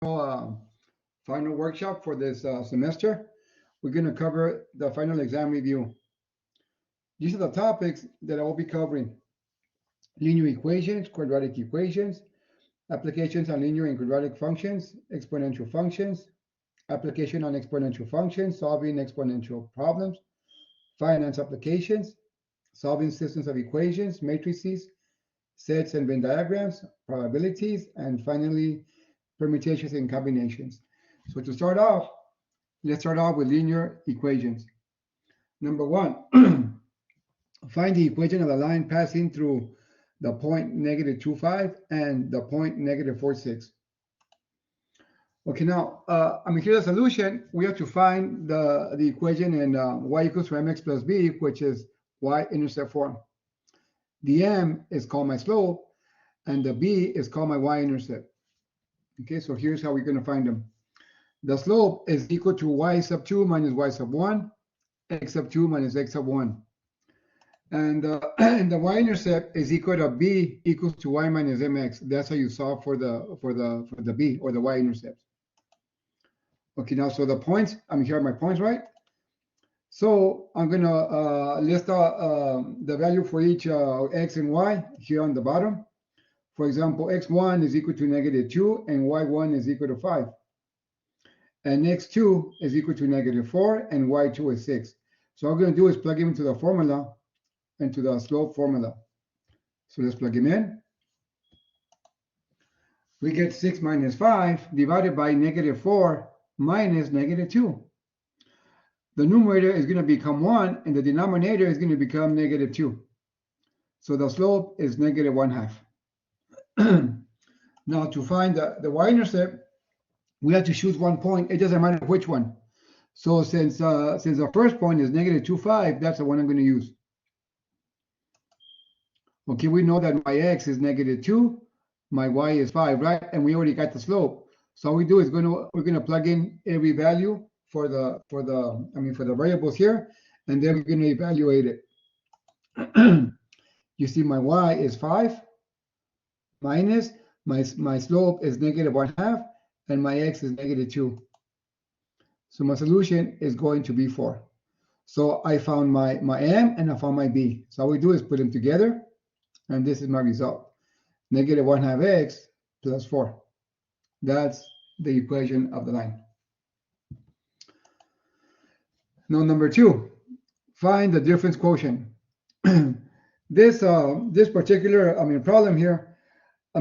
final workshop for this semester. We're going to cover the final exam review. These are the topics that I will be covering: linear equations, quadratic equations, applications on linear and quadratic functions, exponential functions, application on exponential functions, solving exponential problems, finance applications, solving systems of equations, matrices, sets and Venn diagrams, probabilities, and finally, permutations and combinations. So to start off, let's start off with linear equations. Number one, find the equation of the line passing through the point -2, 5 and the point -4, 6. Okay, now, here's the solution. We have to find the equation in y equals mx plus b, which is y-intercept form. The m is called my slope, and the b is called my y-intercept. Okay, so here's how we're going to find them. The slope is equal to y sub 2 minus y sub 1, x sub 2 minus x sub 1. And the y-intercept is equal to b equals to y minus mx. That's how you solve for the b, or the y-intercept. Okay, now, so the points, here are my points, right? So I'm going to list the value for each x and y here on the bottom. For example, x1 is equal to -2 and y1 is equal to 5. And x2 is equal to -4 and y2 is 6. So all I'm going to do is plug him into the formula, into the slope formula. So let's plug him in. We get 6 minus 5 divided by -4 minus -2. The numerator is going to become 1 and the denominator is going to become -2. So the slope is -1/2. Now, to find the y-intercept, we have to choose one point. It doesn't matter which one. So since the first point is -2, 5, that's the one I'm going to use. Okay, we know that my x is -2, my y is 5, right? And we already got the slope. So all we do is we're going to plug in every value for the variables here, and then we're going to evaluate it. You see, my y is 5 minus my slope is -1/2, and my x is -2. So my solution is going to be 4. So I found my m and I found my b. So all we do is put them together, and this is my result: -1/2 x plus 4. That's the equation of the line. Now, number 2, find the difference quotient. This particular problem here,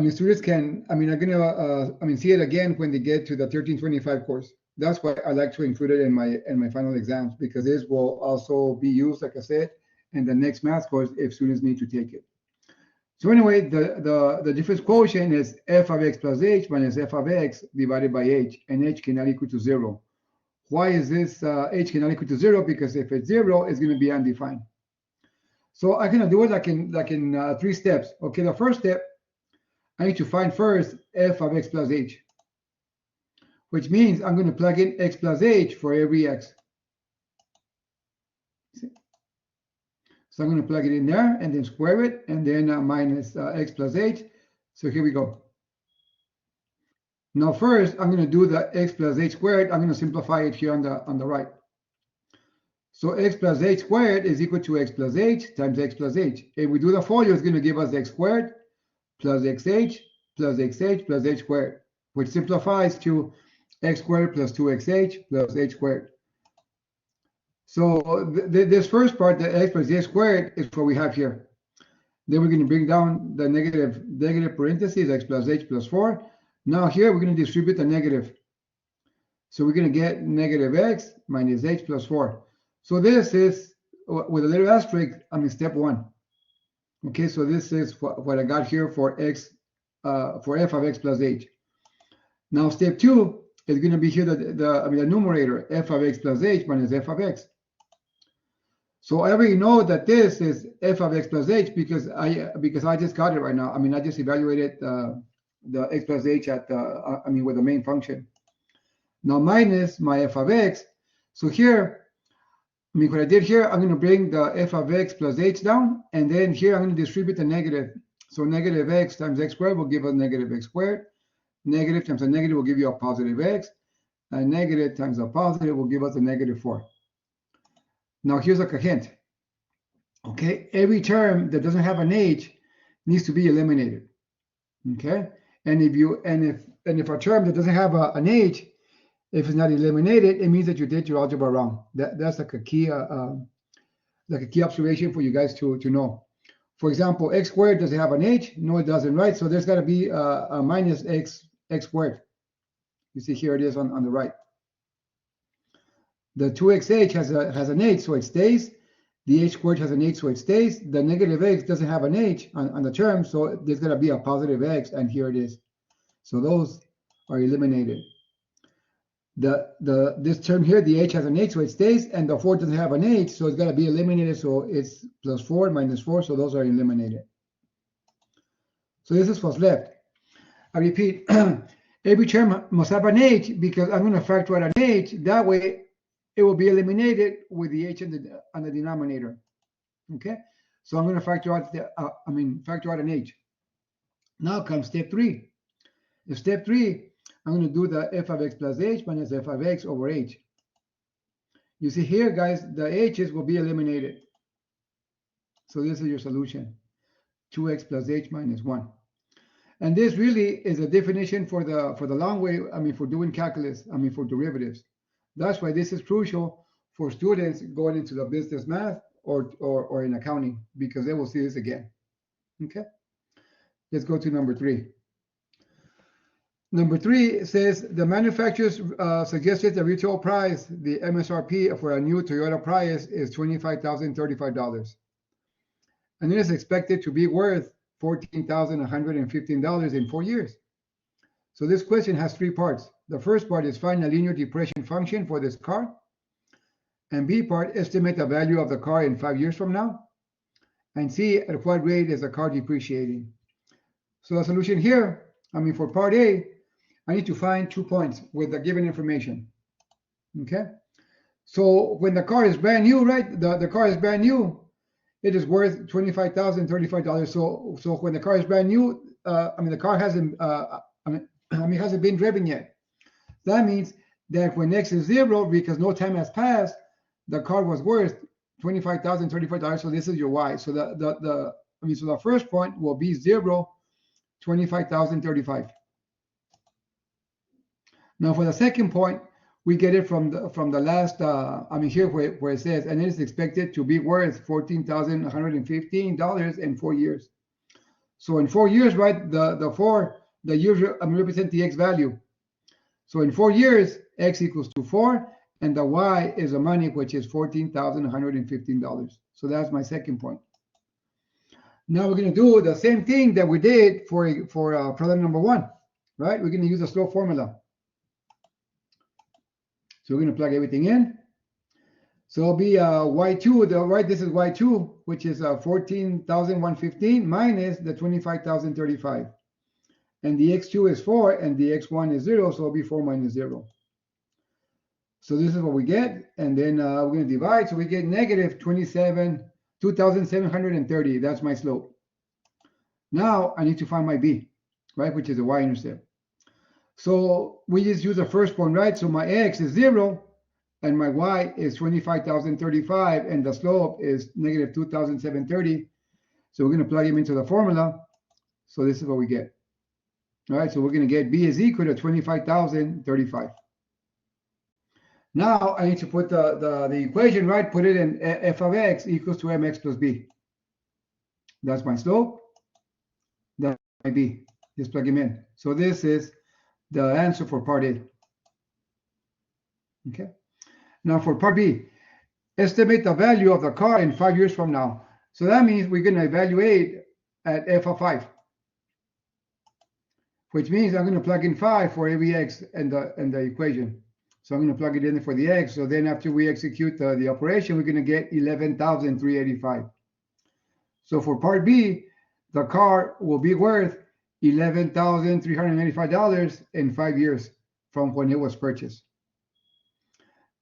students can are gonna see it again when they get to the 1325 course. That's why I like to include it in my final exams, because this will also be used, like I said, in the next math course if students need to take it. So anyway, the difference quotient is f of x plus h minus f of x divided by h, and h cannot equal to 0. Why is this h cannot equal to 0? Because if it's 0, it's going to be undefined. So I'm going to do it like in 3 steps. Okay, the first step, I need to find first f of x plus h, which means I'm going to plug in x plus h for every x. So I'm going to plug it in there and then square it, and then minus x plus h. So here we go. Now first, I'm going to do the x plus h squared. I'm going to simplify it here on the right. So x plus h squared is equal to x plus h times x plus h. If we do the folio, it's going to give us x squared plus xh plus xh plus h squared, which simplifies to x squared plus 2xh plus h squared. So this first part, the x plus h squared, is what we have here. Then we're going to bring down the negative parentheses, x plus h plus 4. Now here we're going to distribute the negative. So we're going to get -x minus h plus 4. So this is, with a little asterisk, step 1. Okay, so this is what I got here for x, for f of x plus h. Now step 2 is going to be here the numerator, f of x plus h minus f of x. So I already know that this is f of x plus h because I just got it right now. I just evaluated the x plus h at with the main function. Now minus my f of x. So here, what I did here, I'm going to bring the f of x plus h down, and then here I'm going to distribute the negative. So negative x times x squared will give us negative x squared. Negative times a negative will give you a positive x, and negative times a positive will give us a negative 4. Now here's a hint. Okay, every term that doesn't have an h needs to be eliminated. Okay, and if a term that doesn't have an h, if it's not eliminated, it means that you did your algebra wrong. That's like a key observation for you guys to know. For example, x squared, does it have an h? No, it doesn't, right? So there's got to be a minus x squared. You see here it is on the right. The 2xh has an h, so it stays. The h squared has an h, so it stays. The negative x doesn't have an h on the term, so there's going to be a positive x, and here it is. So those are eliminated. This term here, the h has an h, so it stays, and the 4 doesn't have an h, so it's got to be eliminated, so it's plus 4 minus 4, so those are eliminated. So this is what's left. I repeat, every term must have an h because I'm going to factor out an h. That way, it will be eliminated with the h on the denominator. Okay, so I'm going to factor out factor out an h. Now comes step 3. In step 3, I'm going to do the f of x plus h minus f of x over h. You see here, guys, the h's will be eliminated. So this is your solution: 2x plus h minus 1. And this really is a definition for the long way. For doing calculus. For derivatives. That's why this is crucial for students going into the business math or in accounting, because they will see this again. Okay, let's go to number 3. Number 3 says the manufacturers suggested the retail price, the MSRP for a new Toyota Prius is $25,035, and it is expected to be worth $14,115 in 4 years. So this question has 3 parts. The first part is find a linear depreciation function for this car. And B part, estimate the value of the car in 5 years from now. And C, at what rate is the car depreciating? So the solution here, for part A, I need to find 2 points with the given information. Okay? So when the car is brand new, right? The car is brand new, it is worth $25,035. So when the car is brand new, the car hasn't hasn't been driven yet. That means that when x is 0, because no time has passed, the car was worth $25,035. So this is your y. So so the first point will be 0, $25,035. Now for the second point, we get it from the last here where it says, and it is expected to be worth $14,115 in 4 years. So in 4 years, right, the years represent the x value. So in 4 years, x equals to 4, and the y is the money, which is $14,115. So that's my second point. Now we're going to do the same thing that we did for problem number 1, right? We're going to use the slope formula. So we're going to plug everything in. So it'll be y2, this is y2, which is 14,115 minus the 25,035. And the x2 is 4, and the x1 is 0, so it'll be 4 minus 0. So this is what we get, and then we're going to divide, so we get negative 2,730. That's my slope. Now I need to find my b, right, which is the y-intercept. So we just use the first point, right? So my x is 0, and my y is 25,035, and the slope is negative 2,730. So we're going to plug them into the formula. So this is what we get. All right, so we're going to get b is equal to 25,035. Now I need to put the equation, right? Put it in f of x equals to mx plus b. That's my slope. That's my b. Just plug him in. So this is the answer for part A. Okay. Now for part B, estimate the value of the car in 5 years from now. So that means we're going to evaluate at f of 5, which means I'm going to plug in 5 for every x in the equation. So I'm going to plug it in for the x. So then after we execute the operation, we're going to get 11,385. So for part B, the car will be worth $11,385 in 5 years from when it was purchased.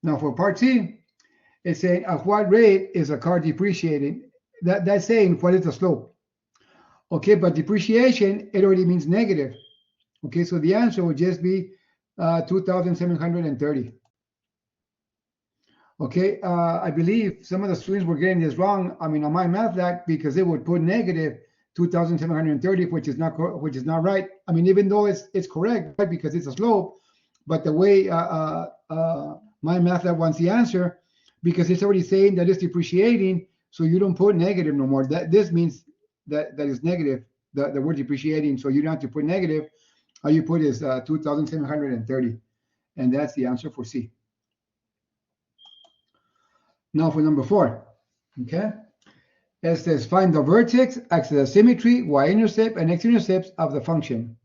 Now for part C, it's saying at what rate is a car depreciating? That's saying what is the slope? Okay, but depreciation, it already means negative. Okay, so the answer would just be 2,730. Okay, I believe some of the students were getting this wrong. I mean, on my math lab, because they would put negative 2,730, which is not right. I mean, even though it's correct, right, because it's a slope, but the way my math lab wants the answer, because it's already saying that it's depreciating, so you don't put negative no more. This means that is negative. The word depreciating, so you don't have to put negative. All you put is 2,730, and that's the answer for C. Now for number 4, okay? It says find the vertex, axis of symmetry, y-intercept, and x-intercepts of the function.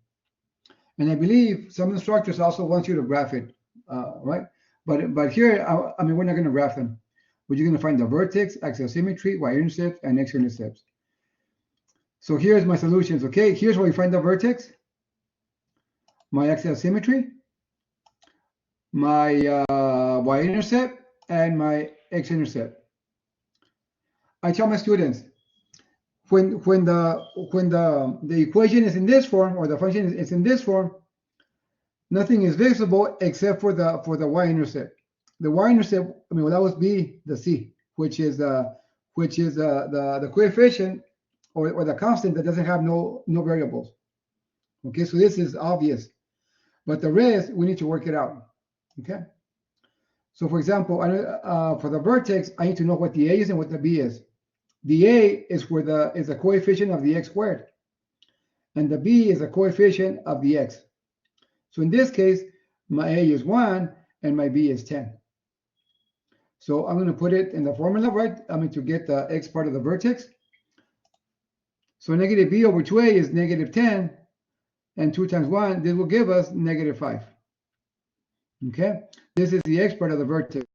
And I believe some instructors also want you to graph it, right? But here, I mean, we're not going to graph them. But you're going to find the vertex, axis of symmetry, y-intercepts, and x-intercepts. So here's my solutions, okay? Here's where we find the vertex, my axis of symmetry, my y-intercept, and my x-intercept. I tell my students, when the equation is in this form, or the function is in this form, nothing is visible except for the y-intercept. The y-intercept, I mean, will always be the c, which is the coefficient or the constant that doesn't have no variables. Okay, so this is obvious, but the rest we need to work it out. Okay, so for example, for the vertex, I need to know what the a is and what the b is. The a is the coefficient of the x squared, and the b is the coefficient of the x. So in this case, my a is 1 and my b is 10. So I'm going to put it in the formula, right? I mean, to get the x part of the vertex. So negative b over 2a is negative 10, and 2 times 1, this will give us negative 5. Okay, this is the x part of the vertex.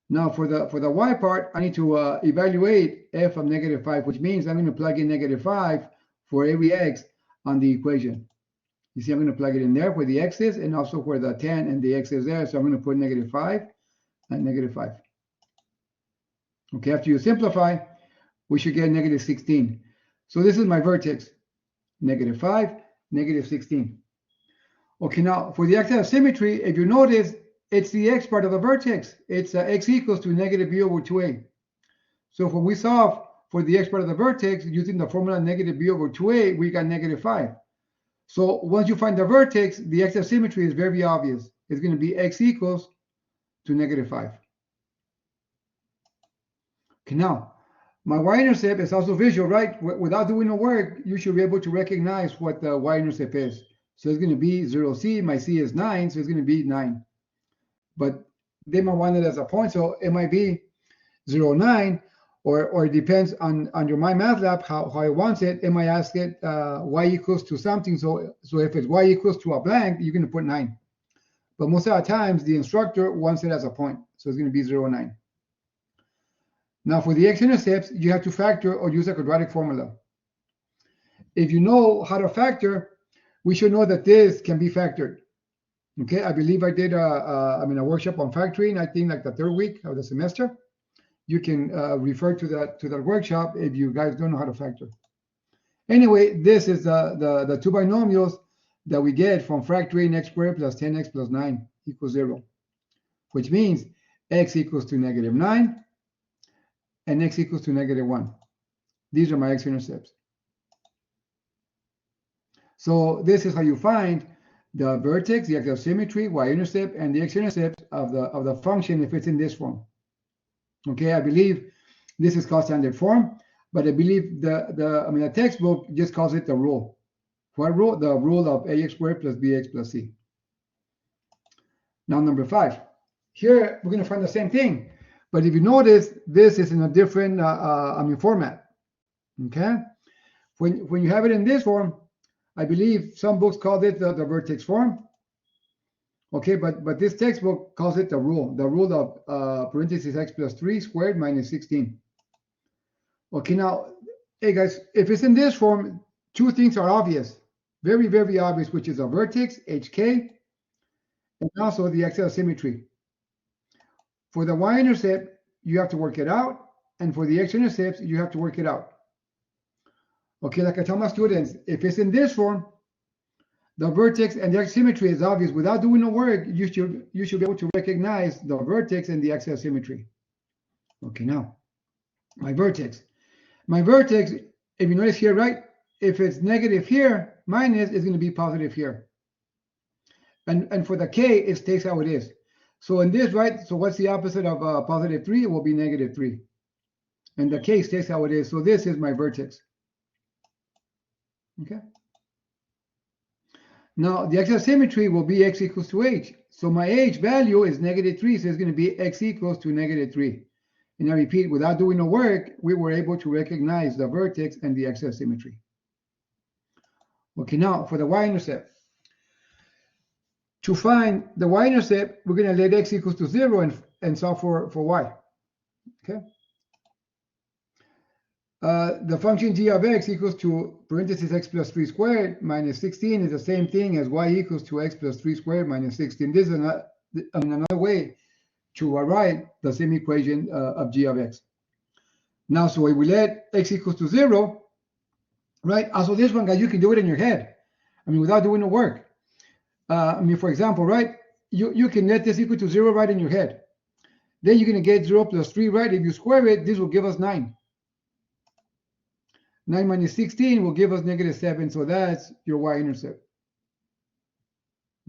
Now for the y part, I need to evaluate f of negative 5, which means I'm going to plug in negative 5 for every x on the equation. You see, I'm going to plug it in there where the x is, and also where the 10 and the x is there. So I'm going to put negative 5 and negative 5. Okay, after you simplify, we should get negative 16. So this is my vertex, negative 5, negative 16. Okay, now for the axis of symmetry, if you notice, it's the x part of the vertex. It's x equals to negative b over 2a. So when we solve for the x part of the vertex using the formula negative b over 2a, we got negative 5. So once you find the vertex, the axis of symmetry is very obvious. It's going to be x equals to negative 5. Okay, now my y-intercept is also visual, right? Without doing the work, you should be able to recognize what the y-intercept is. So it's going to be 0c. My c is 9, so it's going to be 9. But they might want it as a point, so it might be 0, 9, or it depends on your MyMathLab how it wants it. It might ask it y equals to something. So if it's y equals to a blank, you're going to put 9. But most of the times, the instructor wants it as a point, so it's going to be 0, 9. Now for the x-intercepts, you have to factor or use a quadratic formula. If you know how to factor, we should know that this can be factored. Okay, I believe I did a workshop on factoring, I think like the 3rd week of the semester. You can refer to that workshop if you guys don't know how to factor. Anyway, this is the two binomials that we get from factoring x squared plus 10x plus 9 equals 0, which means x equals to negative 9 and x equals to negative 1. These are my x-intercepts. So this is how you find the vertex, the axis of symmetry, y-intercept, and the x-intercept of the function if it's in this form. Okay, I believe this is called standard form, but I believe the textbook just calls it the rule. What rule? The rule of ax squared plus bx plus c. Now number 5. Here we're going to find the same thing, but if you notice, this is in a different format. Okay, when you have it in this form, I believe some books called it the vertex form. Okay, but this textbook calls it the rule of parentheses x plus 3 squared minus 16. Okay, now, hey guys, if it's in this form, two things are obvious, very, very obvious, which is a vertex, hk, and also the axis of symmetry. For the y-intercept, you have to work it out, and for the x-intercepts, you have to work it out. Okay, like I tell my students, if it's in this form, The vertex and the axis symmetry is obvious. Without doing no work, you should be able to recognize the vertex and the axis symmetry. Okay, now my vertex. My vertex, if you notice here, right? If it's negative here, minus is going to be positive here. And for the k, it stays how it is. So in this, right? So what's the opposite of positive 3? It will be negative 3. And the k stays how it is. So this is my vertex. Okay. Now, the axis symmetry will be x equals to h. So my h value is negative 3, so it's going to be x equals to negative 3. And I repeat, without doing no work, we were able to recognize the vertex and the axis symmetry. Okay, now for the y-intercept. To find the y-intercept, we're going to let x equals to 0 and solve for y. Okay. The function g of x equals to parentheses x plus 3 squared minus 16 is the same thing as y equals to x plus 3 squared minus 16. This is another way to write the same equation of g of x. Now, so if we let x equals to 0, right? Also, this one, guys, you can do it in your head. I mean, without doing the work. I mean, for example, right? You can let this equal to 0 right in your head. Then you're going to get 0 plus 3, right? If you square it, this will give us 9. 9 minus 16 will give us negative 7. So that's your y-intercept.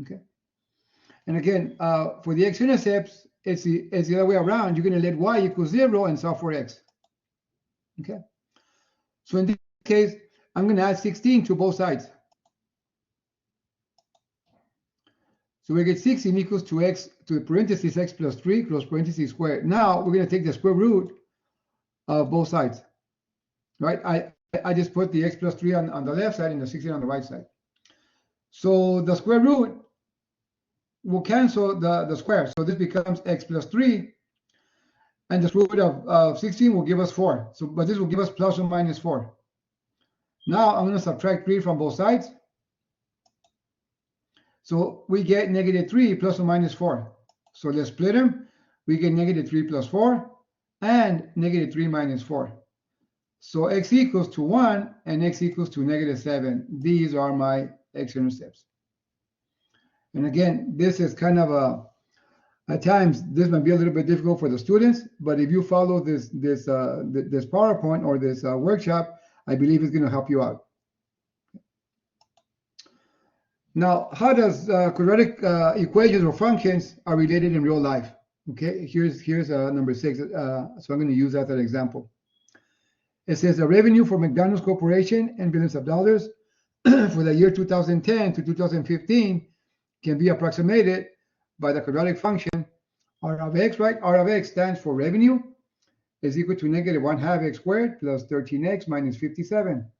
Okay. And again, for the x-intercepts, it's the other way around. You're going to let y equal 0 and solve for x. Okay. So in this case, I'm going to add 16 to both sides. So we get 16 equals to x to the parentheses x plus 3 close parentheses squared. Now we're going to take the square root of both sides. Right? I just put the x plus 3 on the left side and the 16 on the right side. So the square root will cancel the square. So this becomes x plus 3. And the square root of 16 will give us 4. So, but this will give us plus or minus 4. Now I'm going to subtract 3 from both sides. So we get negative 3 plus or minus 4. So let's split them. We get negative 3 plus 4 and negative 3 minus 4. So x equals to 1 and x equals to negative 7. These are my x-intercepts. And again, this is kind of at times this might be a little bit difficult for the students, but if you follow this PowerPoint or this workshop, I believe it's going to help you out. Now, how does quadratic equations or functions are related in real life? Okay, here's number 6. So I'm going to use that as an example. It says the revenue for McDonald's Corporation in billions of dollars for the year 2010 to 2015 can be approximated by the quadratic function r of x, right? R of x stands for revenue is equal to negative 1/2 x squared plus 13x minus 57,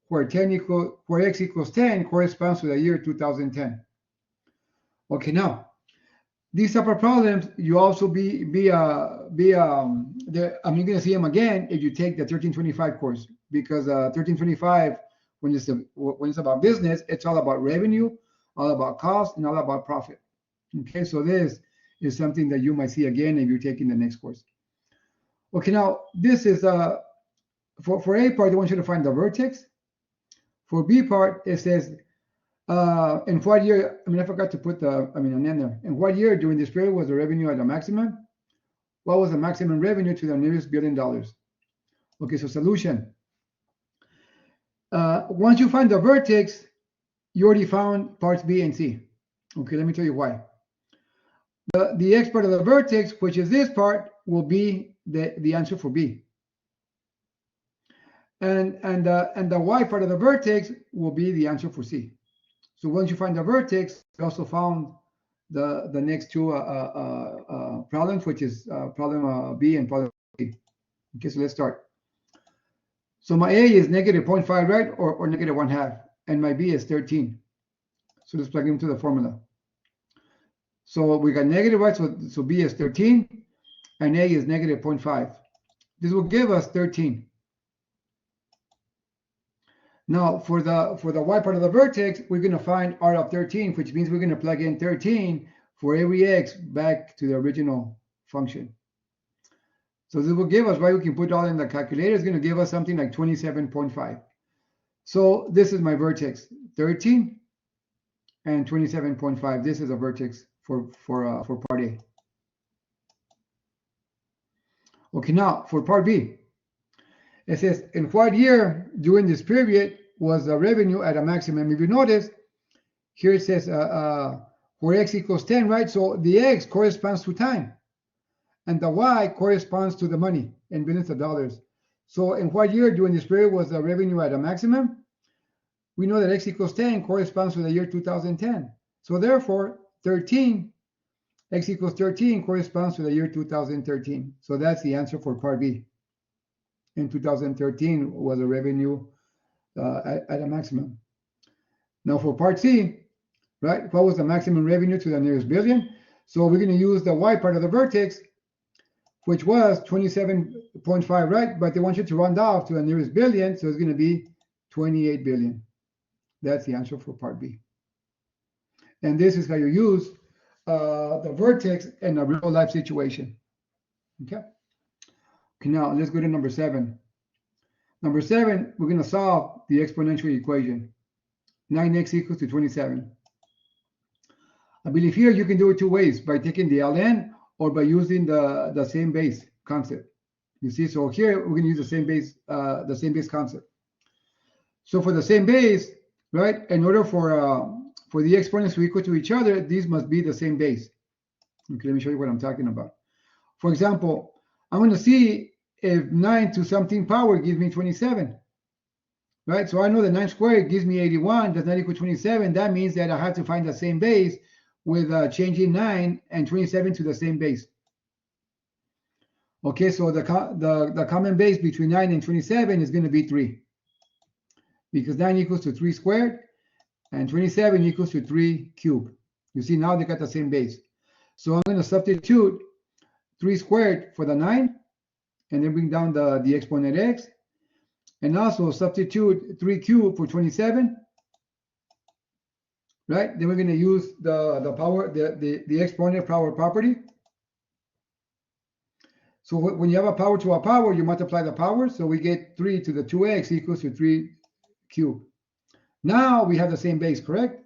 where x equals 10 corresponds to the year 2010. Okay, now these type of problems you also I'm going to see them again if you take the 1325 course, because 1325 when it's about business, it's all about revenue, all about cost, and all about profit. Okay, so this is something that you might see again if you're taking the next course. Okay, now this is for A part, I want you to find the vertex. For B part, it says in what year, I forgot to put an end there. In what year during this period was the revenue at the maximum? What was the maximum revenue to the nearest $1 billion? Okay, so solution. Once you find the vertex, you already found parts B and C. Okay, let me tell you why. The x part of the vertex, which is this part, will be the answer for B. And the y part of the vertex will be the answer for C. So once you find the vertex, you also found the next two problems, which is problem B and problem C. Okay, so let's start. So my A is negative 0.5, right, or negative 1/2, and my B is 13. So let's plug into the formula. So we got negative, right? So B is 13, and A is negative 0.5. This will give us 13. Now, for the y part of the vertex, we're going to find r of 13, which means we're going to plug in 13 for every x back to the original function. So this will give us, right, we can put all in the calculator. It's going to give us something like 27.5. So this is my vertex, 13, and 27.5. This is a vertex for part A. Okay, now for part B, it says, in what year during this period was the revenue at a maximum? If you notice, here it says where x equals 10, right? So the x corresponds to time, and the y corresponds to the money in billions of dollars. So in what year during this period was the revenue at a maximum? We know that x equals 10 corresponds to the year 2010. So therefore, 13, x equals 13 corresponds to the year 2013. So that's the answer for part B. In 2013 was the revenue at a maximum. Now for part C, right, what was the maximum revenue to the nearest billion? So we're going to use the y part of the vertex, which was 27.5, right? But they want you to round off to the nearest billion, so it's going to be 28 billion. That's the answer for part B. And this is how you use the vertex in a real life situation. Okay. Okay, now let's go to number 7. Number 7, we're going to solve the exponential equation. 9x equals to 27. I believe here you can do it two ways, by taking the ln or by using the same base concept. You see, so here we're going to use the same base concept. So for the same base, right, in order for the exponents to equal to each other, these must be the same base. Okay, let me show you what I'm talking about. For example, I'm going to see if 9 to something power gives me 27. Right, so I know that 9 squared gives me 81, does not equal 27. That means that I have to find the same base with changing 9 and 27 to the same base. Okay, so the common base between 9 and 27 is going to be 3. Because 9 equals to 3 squared and 27 equals to 3 cubed. You see, now they got the same base. So I'm going to substitute 3 squared for the 9 and then bring down the exponent x. And also substitute 3 cubed for 27. Right? Then we're going to use the power, the exponent power property. So when you have a power to a power, you multiply the power. So we get 3 to the 2x equals to 3 cubed. Now we have the same base, correct?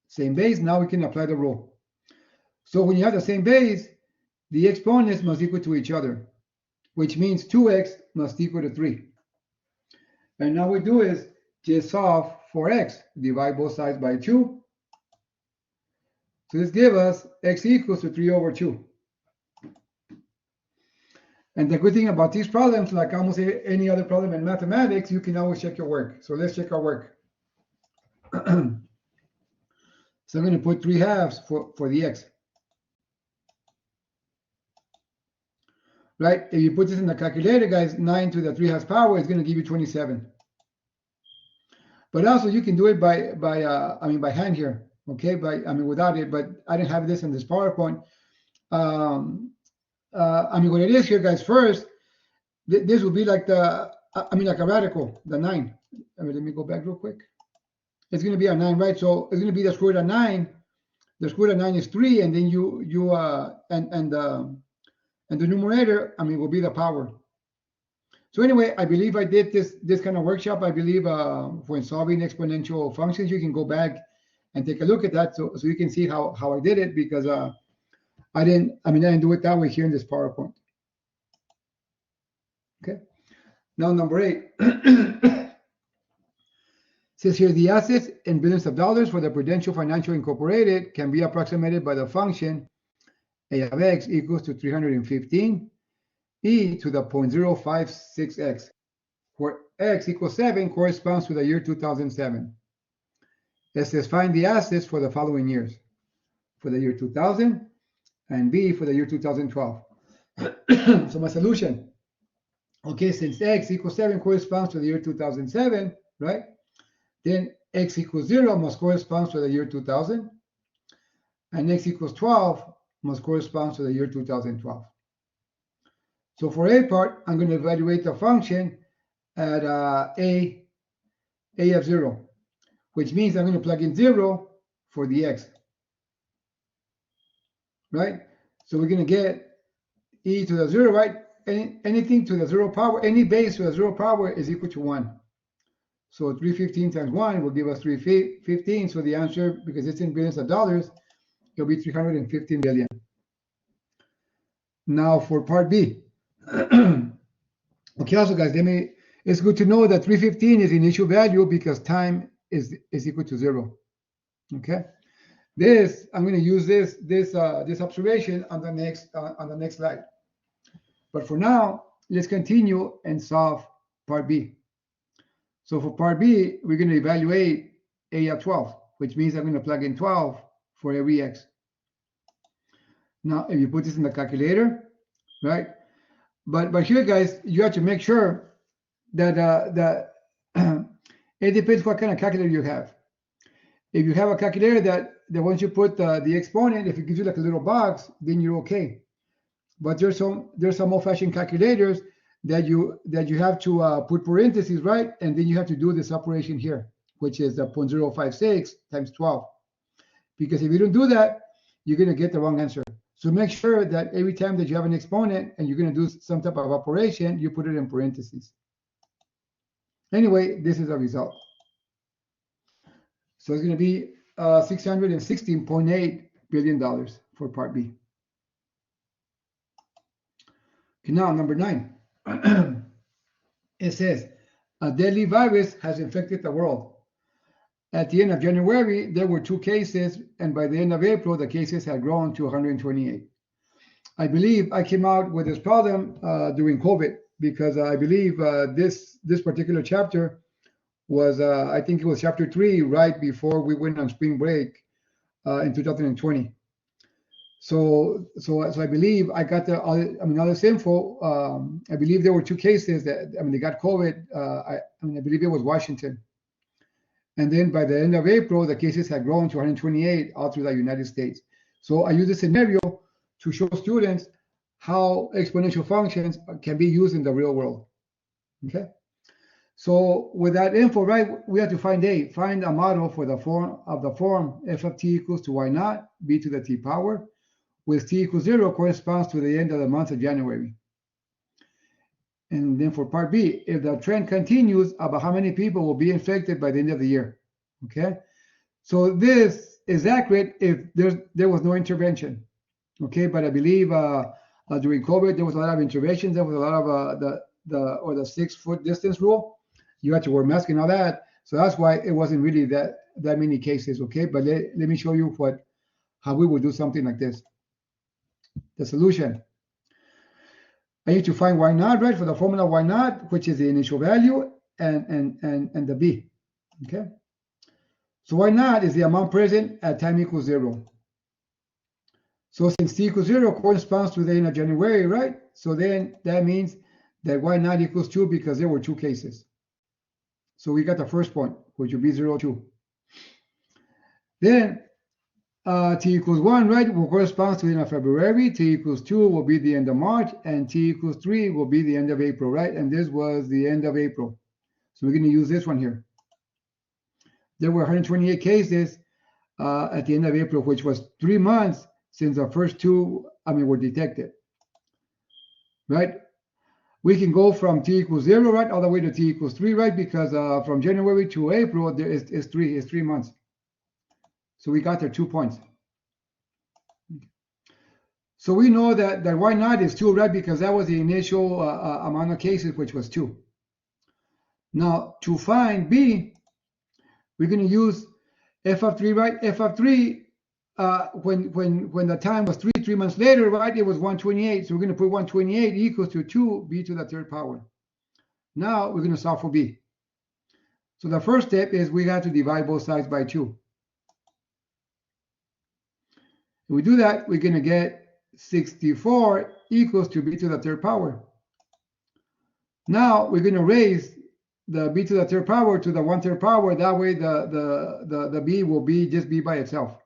Same base. Now we can apply the rule. So when you have the same base, the exponents must equal to each other, which means 2x must equal to 3. And now we do is just solve for x. Divide both sides by 2. So this gives us x equals to 3 over 2. And the good thing about these problems, like almost any other problem in mathematics, you can always check your work. So let's check our work. So I'm going to put 3 halves for the x. Right? If you put this in the calculator, guys, 9 to the 3 halves power is going to give you 27. But also you can do it by hand here. Okay, without it, but I didn't have this in this PowerPoint. What it is here, guys, first, this will be like like a radical, the 9. Let me go back real quick. It's going to be a 9, right? So it's going to be the square root of 9. The square root of 9 is 3, and then the numerator, will be the power. So anyway, I believe I did this kind of workshop. I believe when solving exponential functions, you can go back and take a look at that, so you can see how I did it, because I didn't do it that way here in this PowerPoint. Okay. Now number 8 says here the assets in billions of dollars for the Prudential Financial Incorporated can be approximated by the function a of x equals to 315 e to the 0.056x, where x equals 7 corresponds to the year 2007. It says find the assets for the following years, for the year 2000 and B for the year 2012. So my solution, okay, since x equals 7 corresponds to the year 2007, right? Then x equals 0 must correspond to the year 2000, and x equals 12 must correspond to the year 2012. So for A part, I'm going to evaluate the function at a of 0, which means I'm going to plug in 0 for the x. Right? So we're going to get e to the 0, right? Anything to the 0 power, any base to the 0 power is equal to 1. So 315 times 1 will give us 315. So the answer, because it's in billions of dollars, it'll be 315 billion. Now for part B. Okay, also guys, it's good to know that 315 is the initial value because time is equal to 0. Okay. I'm going to use this observation on the next slide. But for now, let's continue and solve part B. So for part B, we're going to evaluate A of 12, which means I'm going to plug in 12 for every x. Now, if you put this in the calculator, right? But here, guys, you have to make sure that it depends what kind of calculator you have. If you have a calculator that once you put the exponent, if it gives you like a little box, then you're okay. But there's some old-fashioned calculators that you have to put parentheses, right? And then you have to do this operation here, which is 0.056 times 12. Because if you don't do that, you're going to get the wrong answer. So make sure that every time that you have an exponent and you're going to do some type of operation, you put it in parentheses. Anyway, this is the result. So it's going to be $616.8 billion for part B. Okay, now number 9. It says, a deadly virus has infected the world. At the end of January, there were 2 cases, and by the end of April, the cases had grown to 128. I believe I came out with this problem during COVID because I believe this particular chapter was, I think it was chapter 3, right before we went on spring break in 2020. So I believe I got all this info. I believe there were 2 cases that, they got COVID. I believe it was Washington. And then by the end of April, the cases had grown to 128 all through the United States. So I use this scenario to show students how exponential functions can be used in the real world. Okay. So with that info, right, we have to find a model for the form f of t equals to y naught b to the t power, with t equals 0 corresponds to the end of the month of January. And then for part B, if the trend continues, about how many people will be infected by the end of the year. Okay, so this is accurate if there was no intervention. Okay, but I believe during COVID there was a lot of interventions. There was a lot of the 6-foot distance rule. You had to wear masks and all that. So that's why it wasn't really that many cases. Okay, but let me show you how we would do something like this. The solution. I need to find y naught, right, for the formula y naught, which is the initial value, and the b. Okay. So y naught is the amount present at time equals 0. So since t equals 0 corresponds to the end of January, right? So then that means that y naught equals 2 because there were 2 cases. So we got the first point, which would be 0, 2. Then t equals 1, right, will correspond to the end of February. T equals 2 will be the end of March, and t equals 3 will be the end of April, right? And this was the end of April. So we're going to use this one here. There were 128 cases at the end of April, which was 3 months since the first 2, were detected, right? We can go from t equals 0, right, all the way to t equals 3, right? Because from January to April, there is 3 months. So we got there 2 points. So we know that y naught is 2, right? Because that was the initial amount of cases, which was 2. Now, to find b, we're going to use f of 3, right? F of 3, when the time was 3 months later, right, it was 128. So we're going to put 128 equals to 2b to the 3rd power. Now we're going to solve for b. So the first step is we have to divide both sides by 2. If we do that, we're going to get 64 equals to b to the 3rd power. Now we're going to raise the b to the 3rd power to the 1/3 power. That way the b will be just b by itself.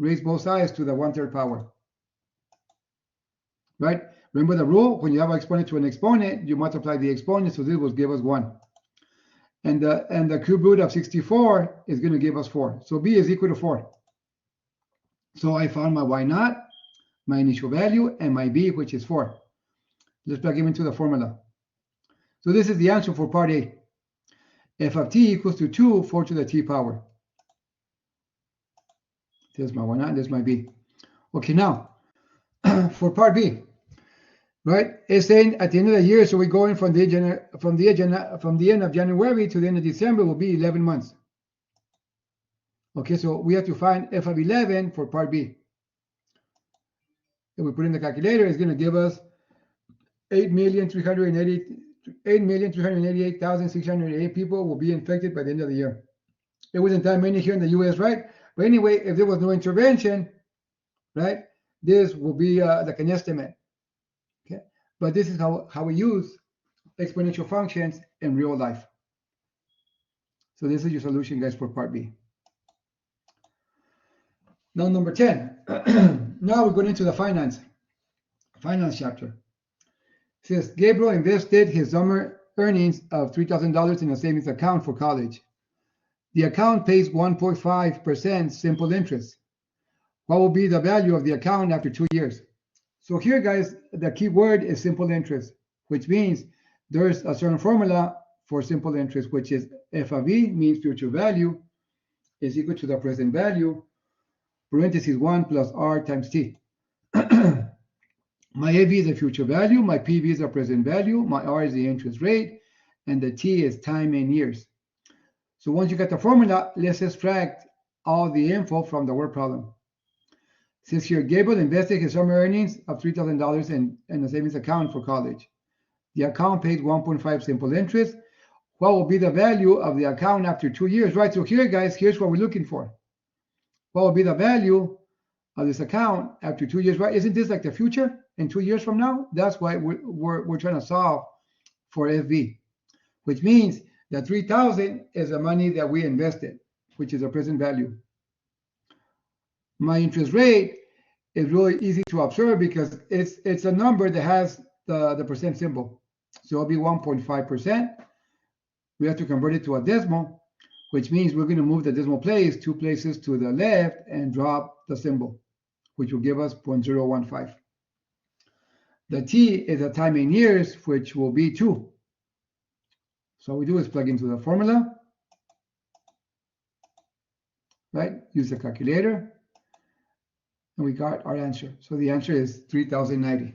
Raise both sides to the 1/3 power. Right? Remember the rule? When you have an exponent to an exponent, you multiply the exponent, so this will give us 1. And the cube root of 64 is going to give us 4. So b is equal to 4. So I found my y naught, my initial value, and my b, which is 4. Let's plug them into the formula. So this is the answer for part A. f of t equals to 2, 4 to the t power. This is my 1, this is my b. Okay, now, for part B, right? It's saying at the end of the year, so we're going from the end of January to the end of December will be 11 months. Okay, so we have to find f of 11 for part B. If we put in the calculator, it's going to give us 8,388,608 people will be infected by the end of the year. It wasn't that many here in the US, right? But anyway, if there was no intervention, right, this will be like an estimate. Okay, but this is how we use exponential functions in real life. So this is your solution, guys, for part B. Now, number 10. Now we're going into the finance chapter. It says Gabriel invested his summer earnings of $3,000 in a savings account for college. The account pays 1.5% simple interest. What will be the value of the account after 2 years? So here, guys, the key word is simple interest, which means there's a certain formula for simple interest, which is f of e means future value is equal to the present value, parentheses 1 plus r times t. My AV is the future value, my PV is the present value, my R is the interest rate, and the T is time in years. So once you get the formula, let's extract all the info from the word problem. Since here, Gabriel invested his summer earnings of $3,000 in a savings account for college. The account pays 1.5 simple interest. What will be the value of the account after 2 years? Right, so here, guys, here's what we're looking for. What will be the value of this account after 2 years, right? Isn't this like the future in 2 years from now? That's why we're trying to solve for FV, which means that 3,000 is the money that we invested, which is the present value. My interest rate is really easy to observe because it's a number that has the percent symbol. So it'll be 1.5%. We have to convert it to a decimal, which means we're going to move the decimal place 2 places to the left and drop the symbol, which will give us 0.015. The T is the time in years, which will be 2. So all we do is plug into the formula, right? Use the calculator, and we got our answer. So the answer is 3,090.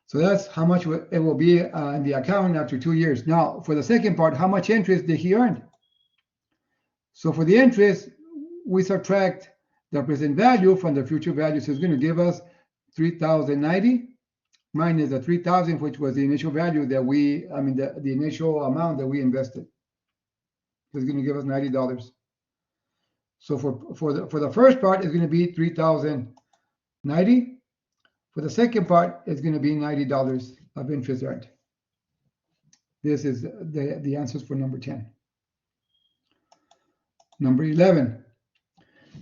So that's how much it will be in the account after 2 years. Now, for the second part, how much interest did he earn? So for the interest, we subtract the present value from the future value. So it's going to give us 3,090 minus the 3,000, which was the initial value that the initial amount that we invested. It's going to give us $90. So for the first part, it's going to be 3,090. For the second part, it's going to be $90 of interest earned. This is the answers for number 10. Number 11.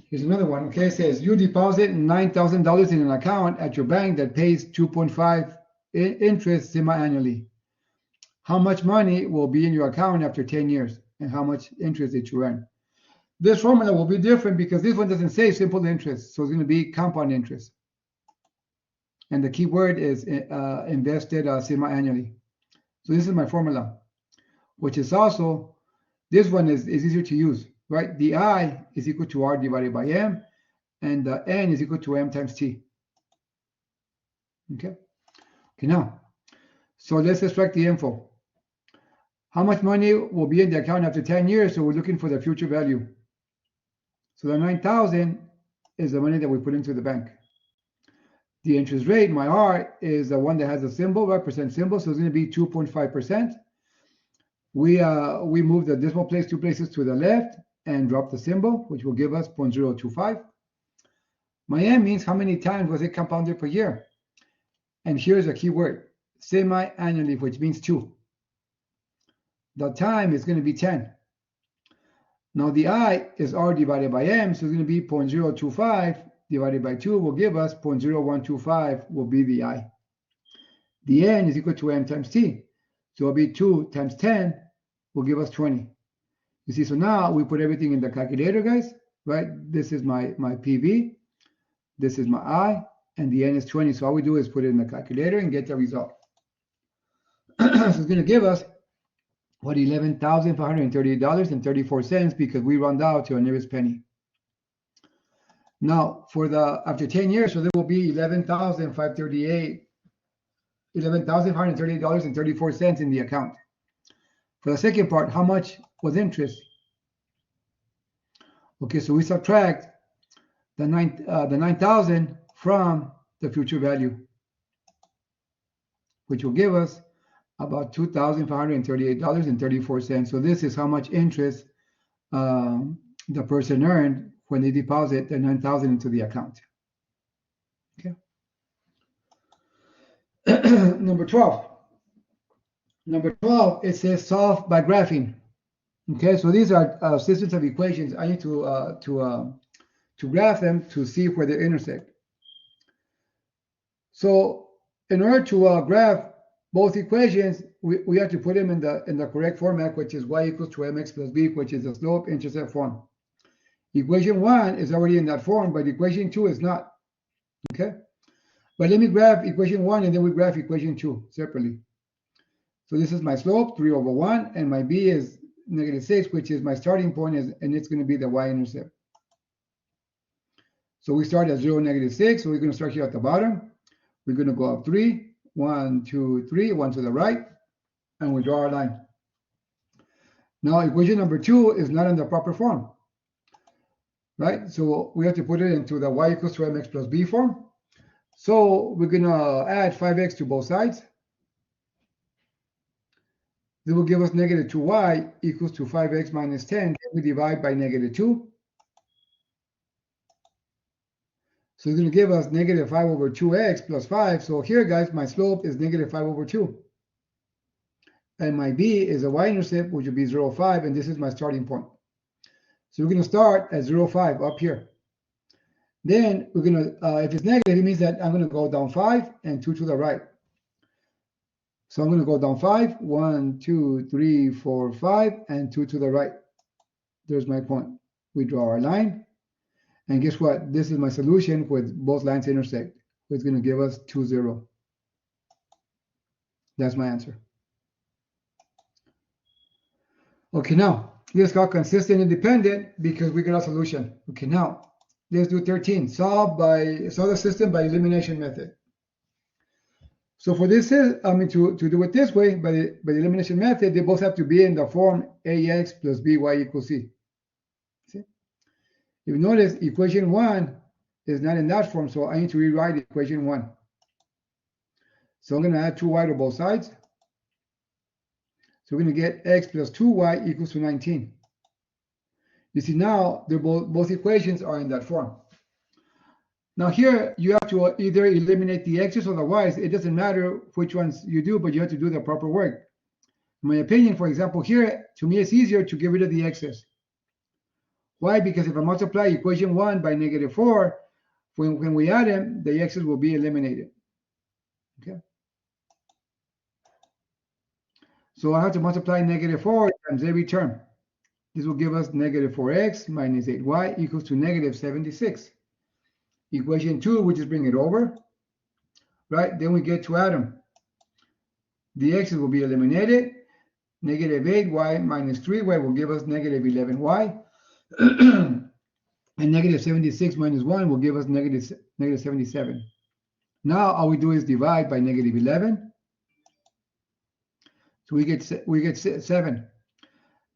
Here's another one. Okay, it says you deposit $9,000 in an account at your bank that pays 2.5 interest semi-annually. How much money will be in your account after 10 years, and how much interest did you earn? This formula will be different because this one doesn't say simple interest, so it's going to be compound interest. And the key word is invested semi-annually. So this is my formula, which is also, this one is easier to use, right? The I is equal to R divided by M, and the N is equal to M times T. Okay now, so let's extract the info. How much money will be in the account after 10 years? So we're looking for the future value. So the 9,000 is the money that we put into the bank. The interest rate, my R, is the one that has a symbol, right, percent symbol, so it's going to be 2.5%. We move the decimal place 2 places to the left and drop the symbol, which will give us 0.025. My M means how many times was it compounded per year? And here's a key word, semi-annually, which means 2. The time is going to be 10. Now the I is R divided by M, so it's going to be 0.025 divided by 2 will give us 0.0125 will be the I. The N is equal to M times T. So it'll be 2 times 10 will give us 20. You see, so now we put everything in the calculator, guys, right? This is my PV, this is my I, and the N is 20. So all we do is put it in the calculator and get the result. So it's going to give us what, $11,538.34 because we round out to our nearest penny. Now, for the after 10 years, so there will be $11,538.34 in the account. For the second part, how much was interest? Okay, so we subtract the 9,000 from the future value, which will give us about $2,538.34. So this is how much interest the person earned when they deposit the 9,000 into the account. Okay. Number 12. Number 12, it says solve by graphing. Okay, so these are systems of equations. I need to graph them to see where they intersect. So in order to graph both equations, we have to put them in the correct format, which is y equals to mx plus b, which is the slope-intercept form. Equation 1 is already in that form, but equation 2 is not. Okay? But let me graph equation 1, and then we graph equation 2 separately. So this is my slope, 3 over 1, and my b is -6, which is my starting point, and it's going to be the y-intercept. So we start at 0, -6, so we're going to start here at the bottom. We're going to go up 3, 1, 2, 3, 1 to the right, and we draw our line. Now equation number 2 is not in the proper form, right? So we have to put it into the y equals to mx plus b form. So we're going to add 5x to both sides. This will give us -2y equals to 5x minus 10. We divide by -2. So it's going to give us -5 over 2x plus 5. So here, guys, my slope is -5 over 2. And my b is a y-intercept, which will be 0, 5, and this is my starting point. So we're going to start at 0, 5 up here. Then we're going to, if it's negative, it means that I'm going to go down 5 and 2 to the right. So I'm going to go down 5, 1, 2, 3, 4, 5, and 2 to the right. There's my point. We draw our line. And guess what? This is my solution with both lines intersect. It's going to give us 2, 0. That's my answer. Okay, now let's call consistent independent because we got a solution. Okay, now let's do 13. Solve the system by elimination method. So for this, to do it this way, by the elimination method, they both have to be in the form ax plus by equals c. See? If you notice, equation 1 is not in that form, so I need to rewrite equation 1. So I'm going to add 2y to both sides. So we're going to get x plus 2y equals to 19. You see now, they're both equations are in that form. Now here, you have to either eliminate the x's or the y's. It doesn't matter which ones you do, but you have to do the proper work. In my opinion, for example, here, to me, it's easier to get rid of the x's. Why? Because if I multiply equation 1 by -4, when we add them, the x's will be eliminated. Okay. So I have to multiply -4 times every term. This will give us -4x minus 8y equals to -76. Equation 2, we just bring it over, right? Then we get to add them. The x's will be eliminated. -8y minus 3y will give us -11y. And -76 minus 1 will give us -77. Now all we do is divide by -11. So we get 7.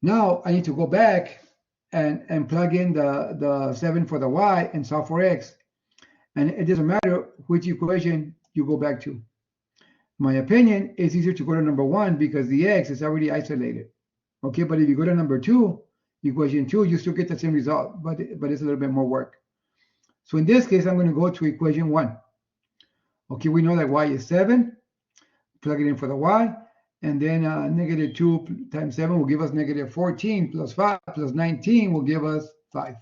Now I need to go back and plug in the 7 for the y and solve for x. And it doesn't matter which equation you go back to. In my opinion, it's easier to go to number 1 because the x is already isolated. Okay, but if you go to number 2, equation 2, you still get the same result, but it's a little bit more work. So in this case, I'm going to go to equation 1. Okay, we know that y is 7. Plug it in for the y. And then -2 times 7 will give us -14 plus 5 plus 19 will give us 5.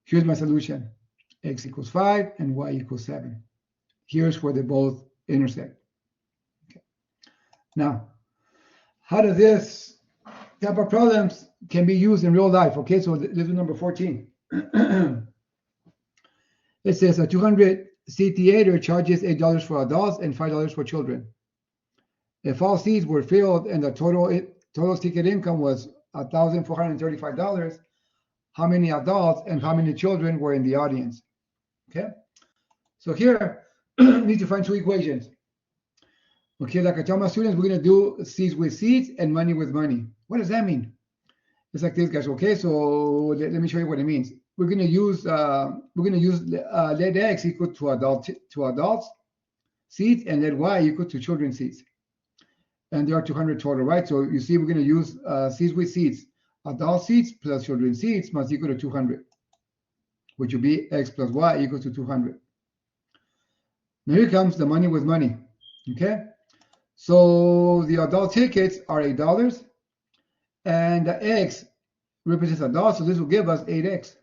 Here's my solution. X equals 5 and y equals 7. Here's where they both intersect. Okay. Now, how does this type of problems can be used in real life? Okay, so this is number 14. It says a 200-seat theater charges $8 for adults and $5 for children. If all seats were filled and the total total ticket income was $1,435. How many adults and how many children were in the audience? Okay, so here we need to find two equations. Okay, like I tell my students, we're going to do seats with seats and money with money. What does that mean? It's like this, guys. Okay, so let me show you what it means. We're going to use let x equal to adults seats and let y equal to children seats. And there are 200 total, right? So you see, we're going to use seats with seats. Adult seats plus children seats must equal to 200, which will be x plus y equals to 200. Now here comes the money with money. Okay, so the adult tickets are $8, and the x represents adults, so this will give us 8x.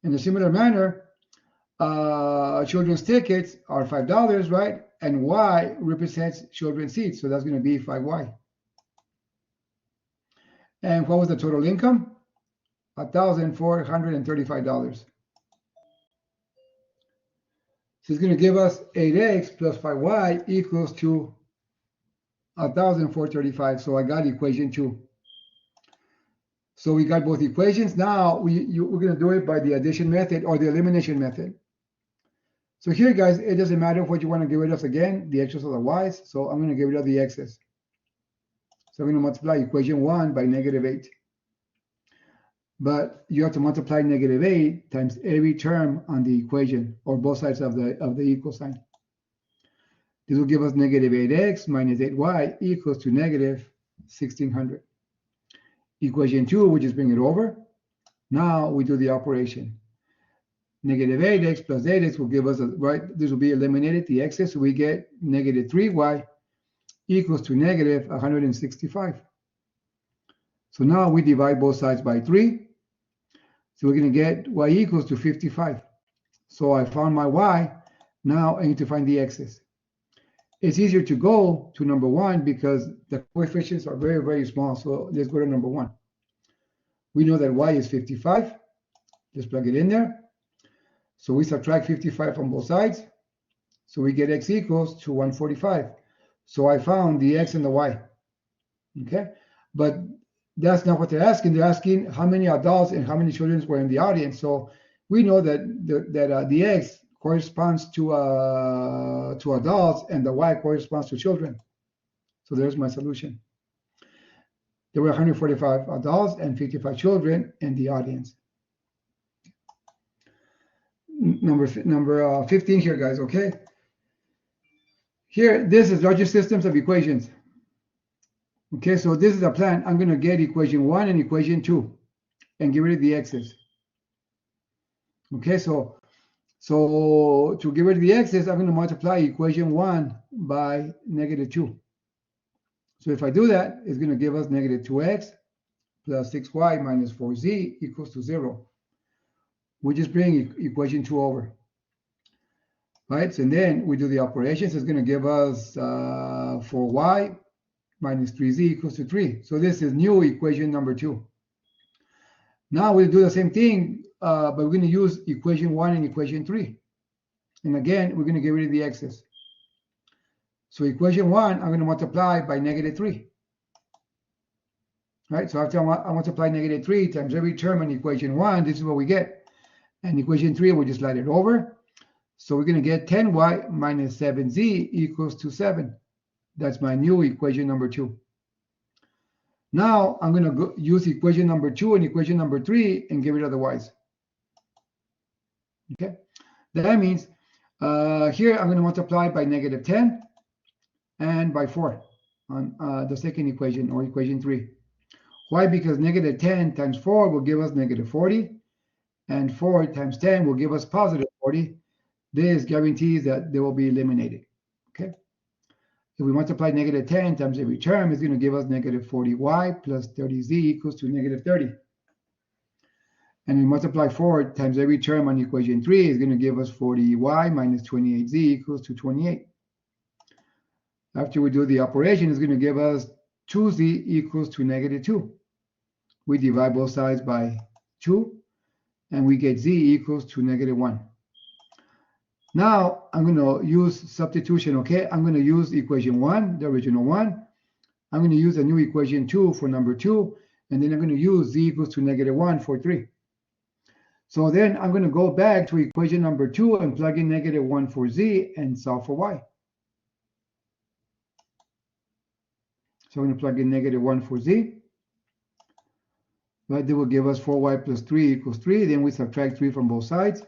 In a similar manner, children's tickets are $5, right? And y represents children's seats, so that's going to be 5y. And what was the total income? $1,435. So it's going to give us 8x plus 5y equals to 1,435. So I got equation 2. So we got both equations. Now we're going to do it by the addition method or the elimination method. So here, guys, it doesn't matter what you want to get rid of again, the x's or the y's. So I'm going to get rid of the x's. So I'm going to multiply equation 1 by -8. But you have to multiply -8 times every term on the equation, or both sides of the equal sign. This will give us -8x minus 8y equals to -1600. Equation 2, we just bring it over. Now we do the operation. -8x plus 8x will give us, right, this will be eliminated, the x's, so we get -3y equals to -165. So now we divide both sides by 3. So we're going to get y equals to 55. So I found my y. Now I need to find the x's. It's easier to go to number 1 because the coefficients are very, very small. So let's go to number 1. We know that y is 55. Let's plug it in there. So we subtract 55 from both sides. So we get x equals to 145. So I found the x and the y. Okay, but that's not what they're asking. They're asking how many adults and how many children were in the audience. So we know that the x corresponds to adults and the y corresponds to children. So there's my solution. There were 145 adults and 55 children in the audience. Number 15 here, guys. Okay. Here, this is larger systems of equations. Okay, so this is a plan. I'm going to get equation 1 and equation 2 and get rid of the x's. Okay, so to get rid of the x's, I'm going to multiply equation 1 by -2. So if I do that, it's going to give us -2x plus 6y minus 4z equals to 0. We just bring equation 2 over. Right, so then we do the operations. It's going to give us 4y minus 3z equals to 3. So this is new equation number 2. Now we'll do the same thing, but we're going to use equation 1 and equation 3. And again, we're going to get rid of the x's. So equation 1, I'm going to multiply by -3. Right, so after I multiply -3 times every term in equation 1, this is what we get. And equation 3, we just slide it over. So we're going to get 10y minus 7z equals to 7. That's my new equation number 2. Now I'm going to use equation number 2 and equation number 3 and get rid of the y's. Okay, that means here I'm going to multiply by -10 and by 4 on the second equation, or equation 3. Why? Because -10 times 4 will give us -40, and 4 times 10 will give us +40. This guarantees that they will be eliminated. Okay. If we multiply -10 times every term, it's going to give us -40y plus 30z equals to -30. And we multiply 4 times every term on equation 3, is going to give us 40y minus 28z equals to 28. After we do the operation, it's going to give us 2z equals to -2. We divide both sides by 2, and we get z equals to -1. Now I'm going to use substitution, okay? I'm going to use equation 1, the original one, I'm going to use a new equation 2 for number 2, and then I'm going to use z equals to -1 for 3. So then I'm going to go back to equation number 2 and plug in -1 for z and solve for y. So I'm going to plug in -1 for z. Right, that will give us 4y plus 3 equals 3. Then we subtract 3 from both sides.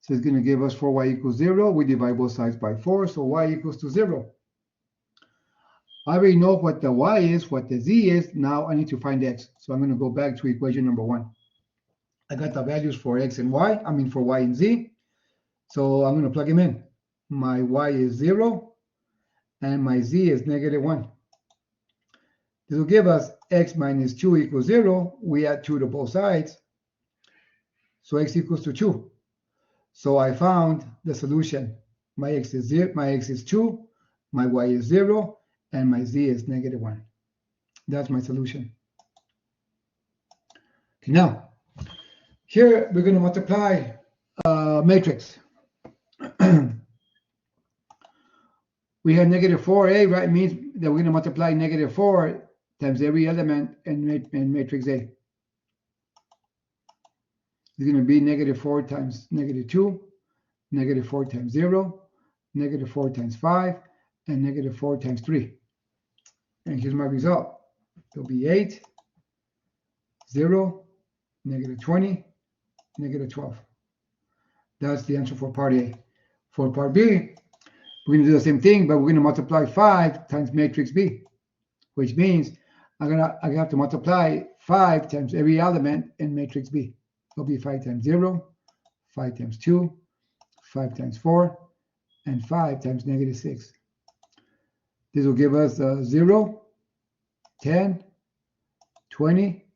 So it's going to give us 4y equals 0. We divide both sides by 4, so y equals to 0. I already know what the y is, what the z is. Now I need to find x. So I'm going to go back to equation number 1. I got the values for x and y, for y and z. So I'm going to plug them in. My y is 0, and my z is -1. This will give us x minus 2 equals 0. We add 2 to both sides. So x equals to 2. So I found the solution. My x is 0, my x is 2, my y is 0, and my z is -1. That's my solution. Okay, now, here we're going to multiply matrix. We have -4a, right? It means that we're going to multiply -4 times every element in matrix A. It's going to be -4 times -2, -4 times 0, -4 times 5, and -4 times 3. And here's my result. It'll be 8, 0, -20, -12. That's the answer for part A. For part B, we're going to do the same thing, but we're going to multiply 5 times matrix B, which means I have to multiply 5 times every element in matrix B. It'll be 5 times 0, 5 times 2, 5 times 4, and 5 times -6. This will give us 0, 10, 20,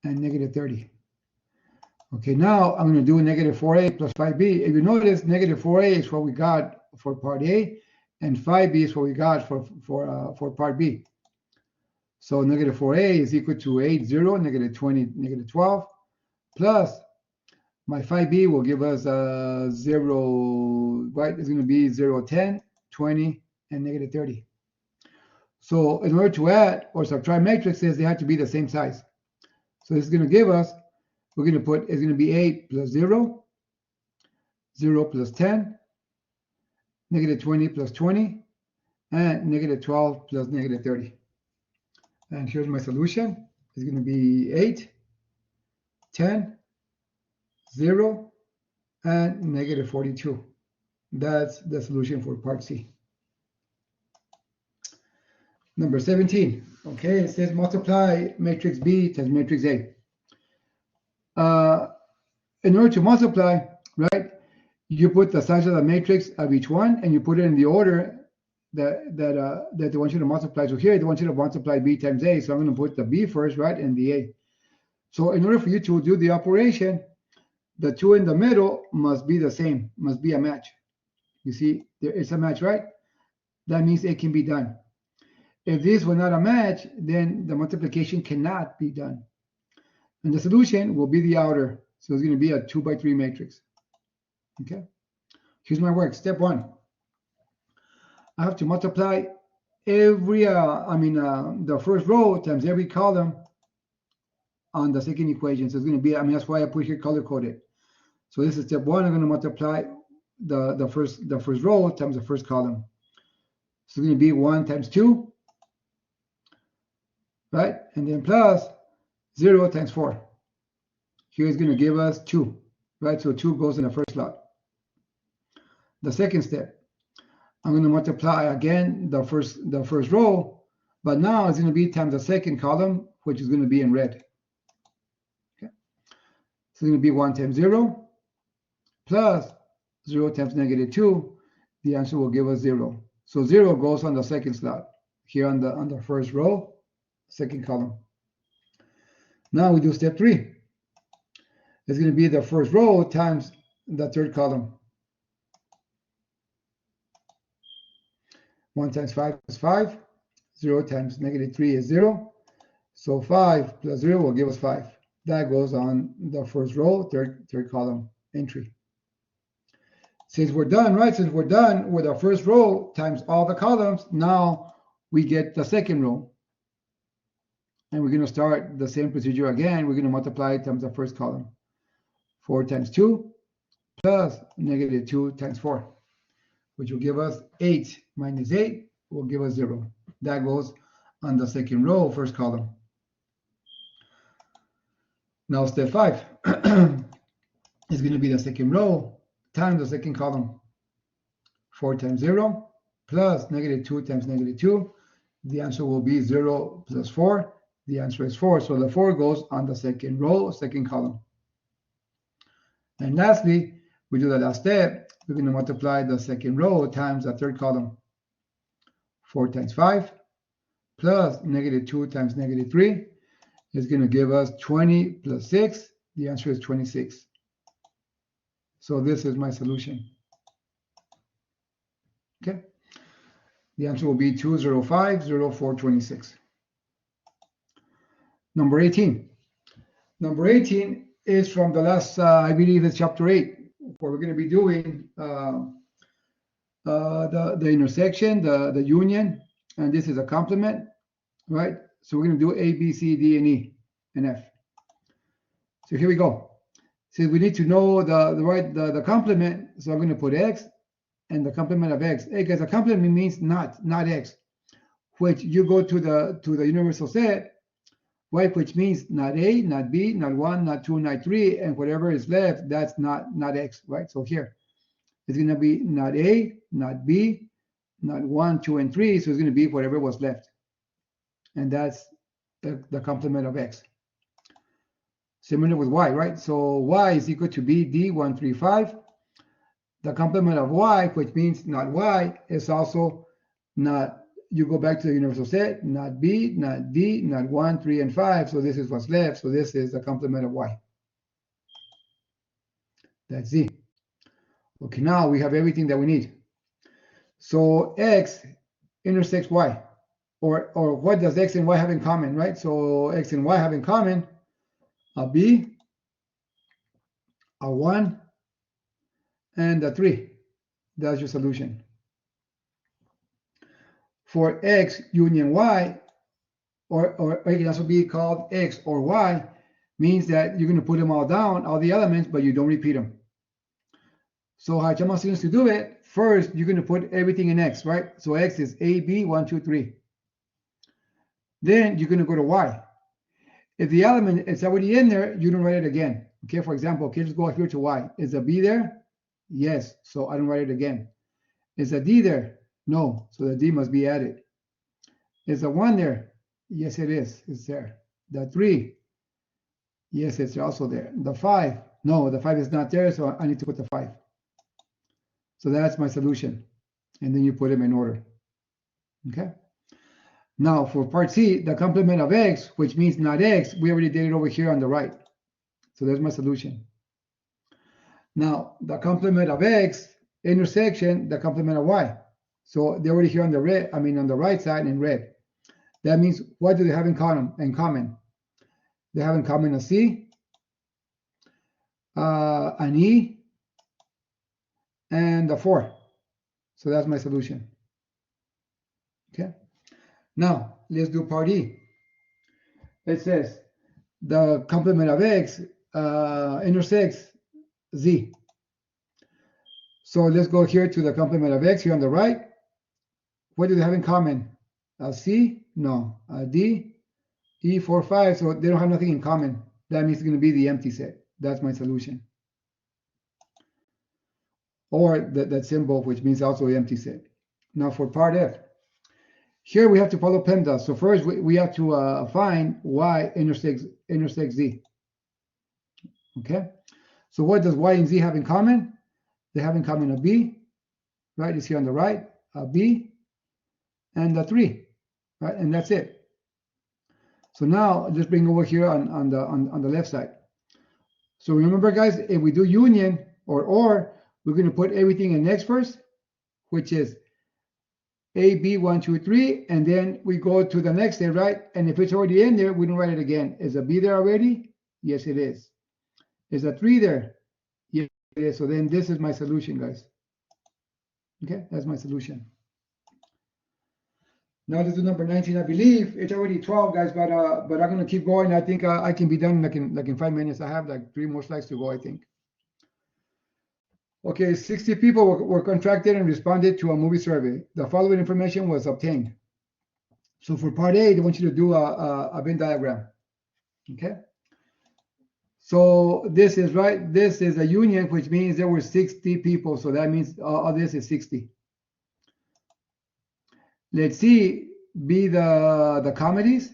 and -30. Okay, now I'm going to do -4a plus 5b. If you notice, -4a is what we got for part A, and 5b is what we got for part B. So -4a is equal to 8, 0, -20, -12, plus my 5b will give us 0, right? It's going to be 0, 10, 20, and -30. So in order to add or subtract matrices, they have to be the same size. So it's going to give us, it's going to be 8 plus 0, 0 plus 10, -20 plus 20, and -12 plus -30. And here's my solution. It's going to be 8, 10, 0, and -42. That's the solution for part C. Number 17. Okay, it says multiply matrix B times matrix A. In order to multiply, right, you put the size of the matrix of each one, and you put it in the order that they want you to multiply. So here they want you to multiply B times A. So I'm going to put the B first, right, and the A. So in order for you to do the operation, the 2 in the middle must be the same, must be a match. You see, it's a match, right? That means it can be done. If these were not a match, then the multiplication cannot be done. And the solution will be the outer. So it's going to be a 2 by 3 matrix. Okay. Here's my work. Step 1. I have to multiply every, the first row times every column on the second equation. So it's going to be, that's why I put here color coded. So this is step 1. I'm going to multiply the first row times the first column. So it's going to be 1 times 2, right? And then plus 0 times 4. Here is going to give us 2, right? So 2 goes in the first slot. The second step, I'm going to multiply again the first row, but now it's going to be times the second column, which is going to be in red. Okay. So it's going to be 1 times 0 plus 0 times -2. The answer will give us 0. So 0 goes on the second slot here on the first row, second column. Now we do step 3. It's going to be the first row times the third column. 1 times 5 is 5. 0 times -3 is 0. So 5 plus 0 will give us 5. That goes on the first row, third column entry. Since we're done, right? Since we're done with our first row times all the columns, now we get the second row. And we're going to start the same procedure again. We're going to multiply times the first column. 4 times 2 plus negative 2 times 4, which will give us 8 minus 8 will give us 0. That goes on the second row, first column. Now step 5 is going to be the second row times the second column. 4 times 0 plus negative 2 times negative 2. The answer will be 0 plus 4. The answer is 4. So the 4 goes on the second row, second column. And lastly, we do the last step. We're going to multiply the second row times the third column. 4 times 5 plus negative 2 times negative 3 is going to give us 20 plus 6. The answer is 26. So this is my solution. Okay. The answer will be 2050426. Number 18. Number 18 is from the last, I believe it's chapter 8, where we're going to be doing the intersection, the union, and this is a complement, right? So we're going to do A, B, C, D, and E, and F. So here we go. So we need to know the complement, so I'm going to put X and the complement of X. Because a complement means not X, which you go to the universal set, right, which means not A, not B, not 1, not 2, not 3, and whatever is left, that's not X, right? So here, it's going to be not A, not B, not 1, 2, and 3, so it's going to be whatever was left. And that's the complement of X. Similar with Y, right? So Y is equal to BD135. The complement of Y, which means not Y, is also not, you go back to the universal set, not B, not D, not 1, 3, and 5. So this is what's left. So this is the complement of Y. That's Z. Okay, now we have everything that we need. So X intersects Y. Or what does X and Y have in common, right? So X and Y have in common a B, a 1, and a 3. That's your solution. For X union Y, or it can also be called X or Y, means that you're going to put them all down, all the elements, but you don't repeat them. So how Chama students to do it, first you're going to put everything in X, right? So X is A, B, 1, 2, 3. Then you're going to go to Y. If the element is already in there, you don't write it again. Okay, for example, okay, let's go here to Y. Is a B there? Yes, so I don't write it again. Is a D there? No, so the D must be added. Is a 1 there? Yes, it is. It's there. The 3? Yes, it's also there. The 5? No, the 5 is not there, so I need to put the 5. So that's my solution. And then you put them in order. Okay? Now, for part C, the complement of X, which means not X, we already did it over here on the right. So there's my solution. Now, the complement of X, intersection, the complement of Y. So they're already here on the red, on the right side in red. That means, what do they have in common? They have in common a C, an E, and a 4. So that's my solution. Okay. Now, let's do part E. It says the complement of X intersects Z. So let's go here to the complement of X here on the right. What do they have in common? A C? No. A D? E, 4, 5. So they don't have nothing in common. That means it's going to be the empty set. That's my solution. Or that symbol, which means also the empty set. Now for part F. Here we have to follow PEMDAS. So first we have to find Y intersects Z. Okay? So what does Y and Z have in common? They have in common a B, right? It's here on the right, a B, and a 3, right? And that's it. So now let's bring over here on the left side. So remember, guys, if we do union or we're going to put everything in X first, which is A, B, 1, 2, 3, and then we go to the next step, right? And if it's already in there, we don't write it again. Is a B there already? Yes, it is. Is a 3 there? Yes, it is. So then this is my solution, guys. Okay, that's my solution. Now let's do number 19. I believe it's already 12, guys, but I'm gonna keep going. I think I can be done like in 5 minutes. I have like 3 more slides to go, I think. Okay, 60 people were contracted and responded to a movie survey. The following information was obtained. So for part A, they want you to do a Venn diagram. Okay. So this is right. This is a union, which means there were 60 people. So that means all this is 60. Let C be the comedies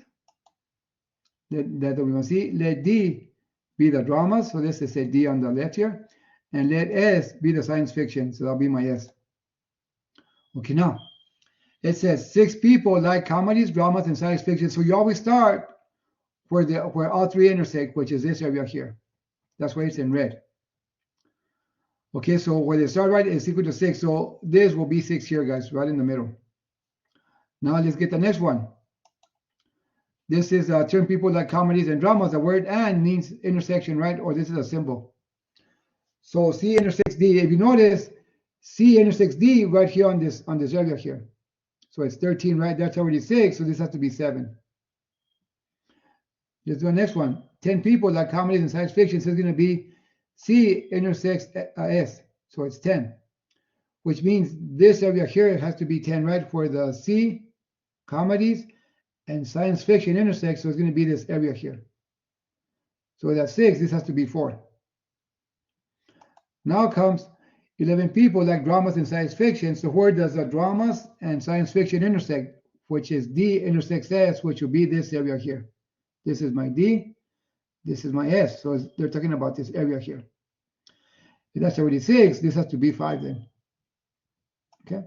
that we want to see. Let D be the dramas. So this is a D on the left here. And let S be the science fiction. So that'll be my S. Okay, now it says 6 people like comedies, dramas, and science fiction. So you always start where all 3 intersect, which is this area here. That's why it's in red. Okay, so where they start right is equal to 6. So this will be 6 here, guys, right in the middle. Now let's get the next one. This is term people like comedies and dramas. The word and means intersection, right? Or this is a symbol. So C intersects D. If you notice, C intersects D right here on this area here. So it's 13, right? That's already 6, so this has to be 7. Let's do the next one. 10 people like comedies and science fiction. So it's going to be C intersects S. So it's 10, which means this area here has to be 10, right? For the C, comedies, and science fiction intersect. So it's going to be this area here. So that's 6. This has to be 4. Now comes 11 people like dramas and science fiction. So where does the dramas and science fiction intersect? Which is D intersects S, which will be this area here. This is my D. This is my S. So they're talking about this area here. If that's already 6, this has to be 5 then. Okay.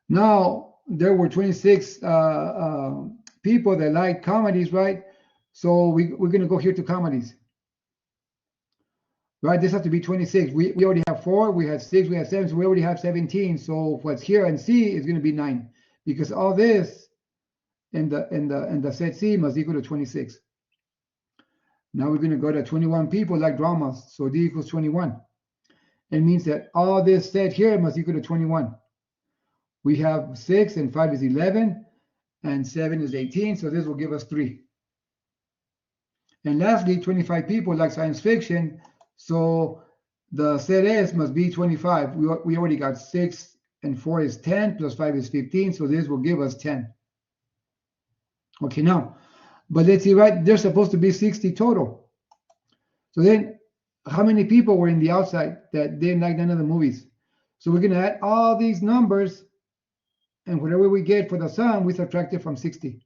Now, there were 26 people that like comedies, right? So we're going to go here to comedies. Right, this has to be 26. We already have 4, we had 6, we had 7, so we already have 17. So what's here in C is going to be 9, because all this in the set C must equal to 26. Now we're going to go to 21 people like dramas, so D equals 21. It means that all this set here must equal to 21. We have 6 and 5 is 11, and 7 is 18, so this will give us 3. And lastly, 25 people like science fiction. So the set S must be 25. We already got 6 and 4 is 10 plus 5 is 15. So this will give us 10. Okay, now, but let's see, right? There's supposed to be 60 total. So then how many people were in the outside that didn't like none of the movies? So we're going to add all these numbers, and whatever we get for the sum, we subtract it from 60.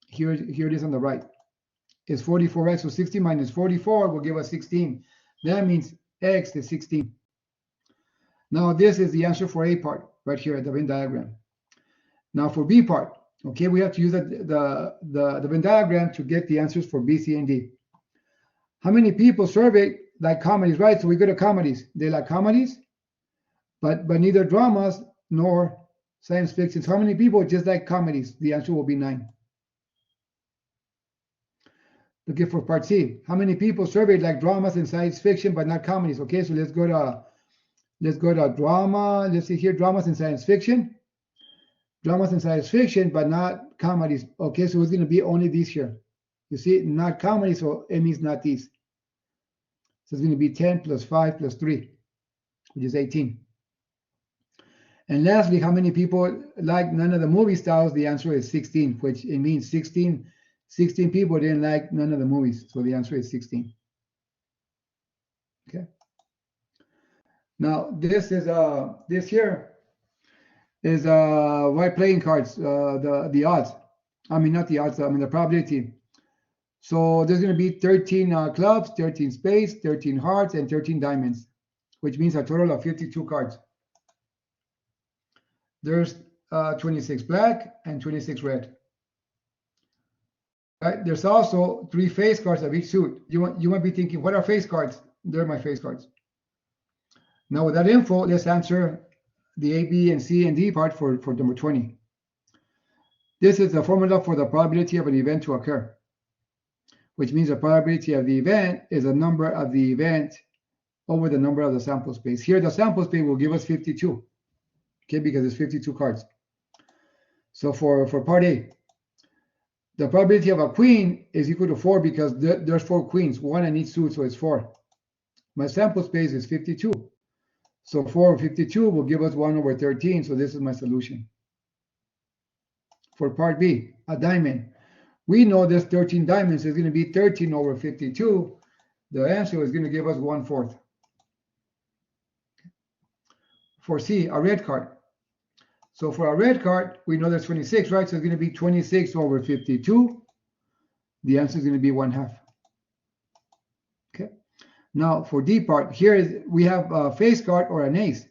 Here it is on the right. It's 44, right? So 60 minus 44 will give us 16. That means X is 16. Now this is the answer for A part right here at the Venn diagram. Now for B part, okay, we have to use the Venn diagram to get the answers for B, C, and D. How many people surveyed like comedies, right? So we go to comedies. They like comedies, but neither dramas nor science fiction. So how many people just like comedies? The answer will be 9. Looking for part C. How many people surveyed like dramas and science fiction, but not comedies? Okay, so let's go to drama. Let's see here, dramas and science fiction. Dramas and science fiction, but not comedies. Okay, so it's going to be only these here. You see, not comedies, so it means not these. So it's going to be 10 plus 5 plus 3, which is 18. And lastly, how many people like none of the movie styles? The answer is 16, which it means 16 people didn't like none of the movies. So the answer is 16. Okay. Now this is this here is white playing cards, the odds. I mean not the odds, I mean the probability. So there's going to be 13 clubs, 13 spades, 13 hearts, and 13 diamonds, which means a total of 52 cards. There's 26 black and 26 red. Right? There's also 3 face cards of each suit. You might be thinking, what are face cards? They're my face cards. Now with that info, let's answer the A, B, and C, and D part for number 20. This is the formula for the probability of an event to occur, which means the probability of the event is the number of the event over the number of the sample space. Here, the sample space will give us 52, okay, because it's 52 cards. So for part A, the probability of a queen is equal to 4 because there's 4 queens, 1 in each suit, so it's 4. My sample space is 52. So 4 over 52 will give us 1 over 13, so this is my solution. For part B, a diamond. We know there's 13 diamonds, it's going to be 13 over 52. The answer is going to give us 1/4. For C, a red card. So for a red card, we know there's 26, right? So it's going to be 26 over 52. The answer is going to be 1/2. Okay. Now for D part, here we have a face card or an ace.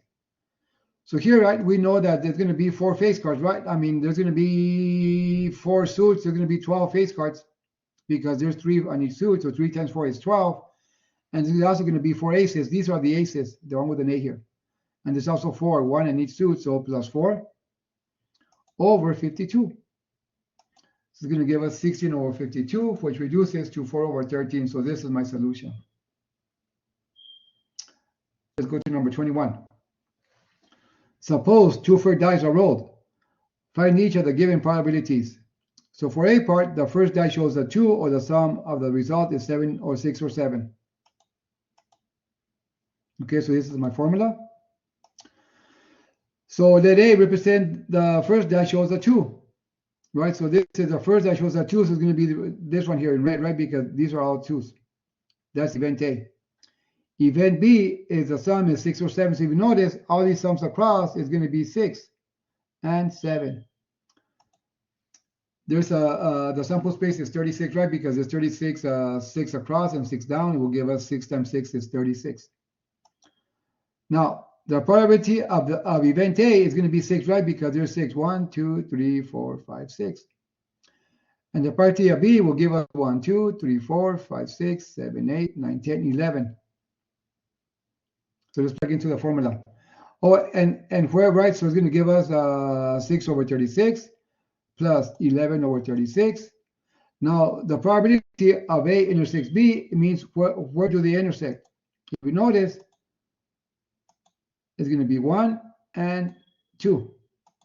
So here, right, we know that there's going to be 4 face cards, right? I mean, there's going to be 4 suits. There's going to be 12 face cards because there's 3 on each suit. So 3 times 4 is 12. And there's also going to be 4 aces. These are the aces, the one with an A here. And there's also 4, 1 in each suit. So plus 4 over 52. This is going to give us 16 over 52, which reduces to 4 over 13. So this is my solution. Let's go to number 21. Suppose 2 fair dice are rolled. Find each of the given probabilities. So for A part, the first die shows a 2, or the sum of the result is 7 or 6 or 7. Okay, so this is my formula. So let A represent the first die shows a 2. Right, so this is the first die shows a 2, so it's going to be this one here in red, right? Because these are all 2s. That's event A. Event B is the sum is 6 or 7. So if you notice, all these sums across is going to be 6 and 7. There's the sample space is 36, right? Because there's 36, 6 across and 6 down. It will give us 6 times 6 is 36. Now, the probability of event A is going to be 6, right? Because there's 6. 1, 2, 3, 4, 5, 6. And the probability of B will give us 1, 2, 3, 4, 5, 6, 7, 8, 9, 10, 11. So let's plug into the formula. Oh, and where, right? So it's going to give us 6 over 36 plus 11 over 36. Now, the probability of A intersects B means where do they intersect? If we notice, it's going to be 1 and 2.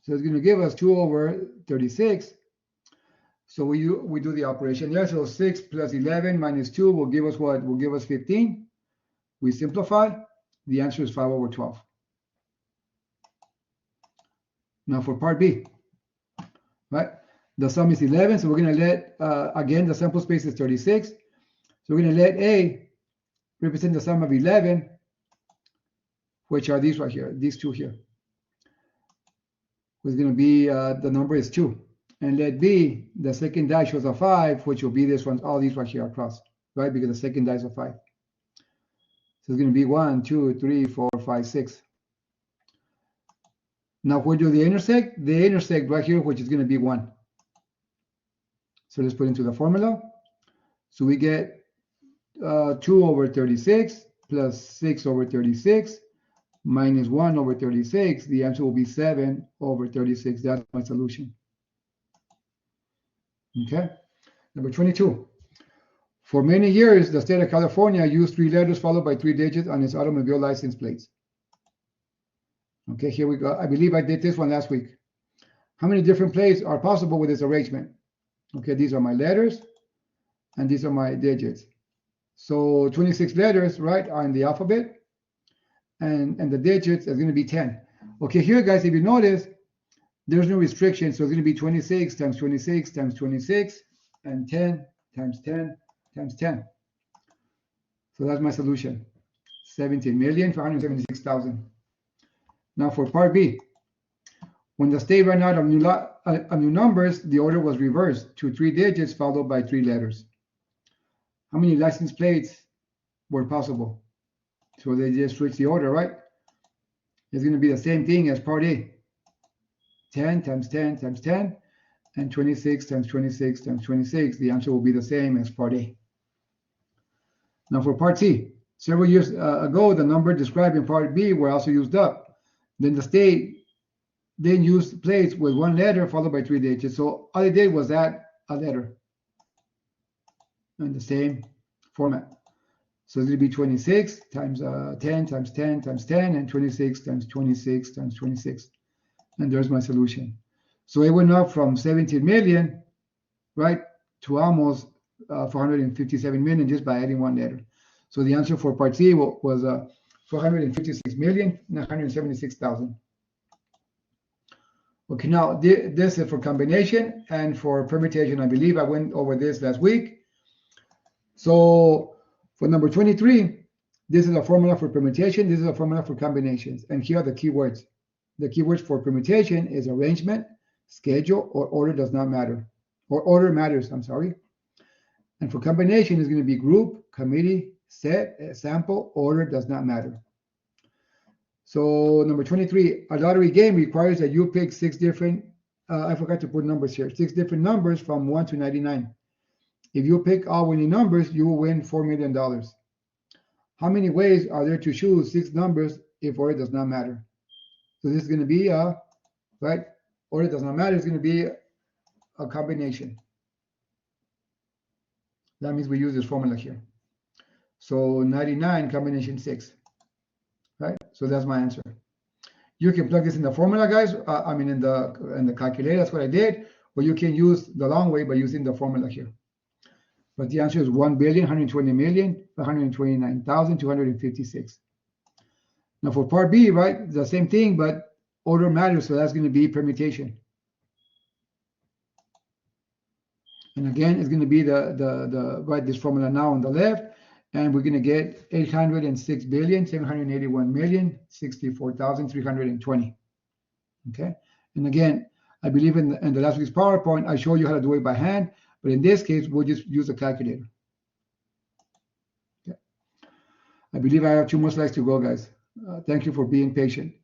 So it's going to give us 2 over 36. So we do the operation there. So 6 plus 11 minus 2 will give us what? Will give us 15. We simplify. The answer is 5 over 12. Now for part B, right? The sum is 11, so we're going to let, again, the sample space is 36. So we're going to let A represent the sum of 11, which are these right here, these 2 here. It's going to be, the number is 2. And let B, the second die shows a 5, which will be this one, all these right here across, right? Because the second die is a 5. So it's going to be 1, 2, 3, 4, 5, 6. Now, where do they intersect? They intersect right here, which is going to be 1. So let's put into the formula. So we get 2 over 36 plus 6 over 36 minus 1 over 36. The answer will be 7 over 36. That's my solution. Okay. Number 22. For many years, the state of California used 3 letters followed by 3 digits on its automobile license plates. Okay, here we go. I believe I did this one last week. How many different plates are possible with this arrangement? Okay, these are my letters, and these are my digits. So 26 letters, right, are in the alphabet, and the digits is going to be 10. Okay, here, guys, if you notice, there's no restriction, so it's going to be 26 times 26 times 26, and 10 times 10 times 10. So that's my solution, 17,476,000. Now for part B, when the state ran out of new numbers, the order was reversed to 3 digits followed by 3 letters. How many license plates were possible? So they just switched the order, right? It's going to be the same thing as part A. 10 times 10 times 10, and 26 times 26 times 26. The answer will be the same as part A. Now for part C, several years ago, the number described in part B were also used up. Then the state then used plates with 1 letter followed by 3 digits. So all they did was add a letter in the same format. So it's going to be 26 times 10 times 10 times 10, and 26 times 26 times 26. And there's my solution. So it went up from 17 million, right, to almost 457 million just by adding one letter. So the answer for part C was 456,976,000. Okay, now this is for combination, and for permutation, I believe I went over this last week. So for number 23, this is a formula for permutation, this is a formula for combinations, and here are the keywords. The keywords for permutation is arrangement, schedule, or order does not matter, or order matters, I'm sorry. And for combination is going to be group, committee, set, sample, order does not matter. So number 23, a lottery game requires that you pick 6 different, I forgot to put numbers here, 6 different numbers from 1 to 99. If you pick all winning numbers, you will win $4 million. How many ways are there to choose 6 numbers if order does not matter? So this is going to be right, order does not matter, it's going to be a combination. That means we use this formula here. So 99 combination 6, right? So that's my answer. You can plug this in the formula, guys. I mean in the calculator. That's what I did. Or you can use the long way by using the formula here. But the answer is 1,120,129,256. Now for part B, right, the same thing, but order matters. So that's going to be permutation. And again, it's going to be write this formula now on the left, and we're going to get 806,781,064,320. Okay, and again, I believe in the last week's PowerPoint, I showed you how to do it by hand, but in this case, we'll just use a calculator. Okay. I believe I have 2 more slides to go, guys. Thank you for being patient.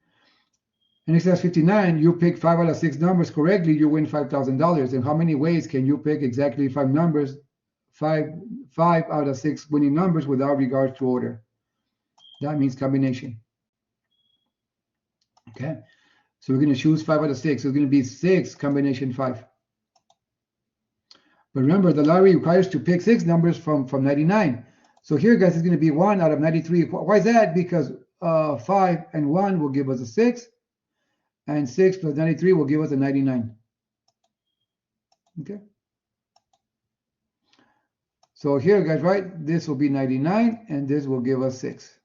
In exercise 59, you pick 5 out of 6 numbers correctly, you win $5,000. And how many ways can you pick exactly 5 numbers, 5 out of 6 winning numbers without regard to order? That means combination. Okay, so we're going to choose 5 out of 6. So it's going to be 6 combination 5. But remember, the lottery requires to pick 6 numbers from 99. So here, guys, it's going to be 1 out of 93. Why is that? Because 5 and 1 will give us a 6. And 6 plus 93 will give us a 99. Okay. So here, guys, right, this will be 99, and this will give us 6.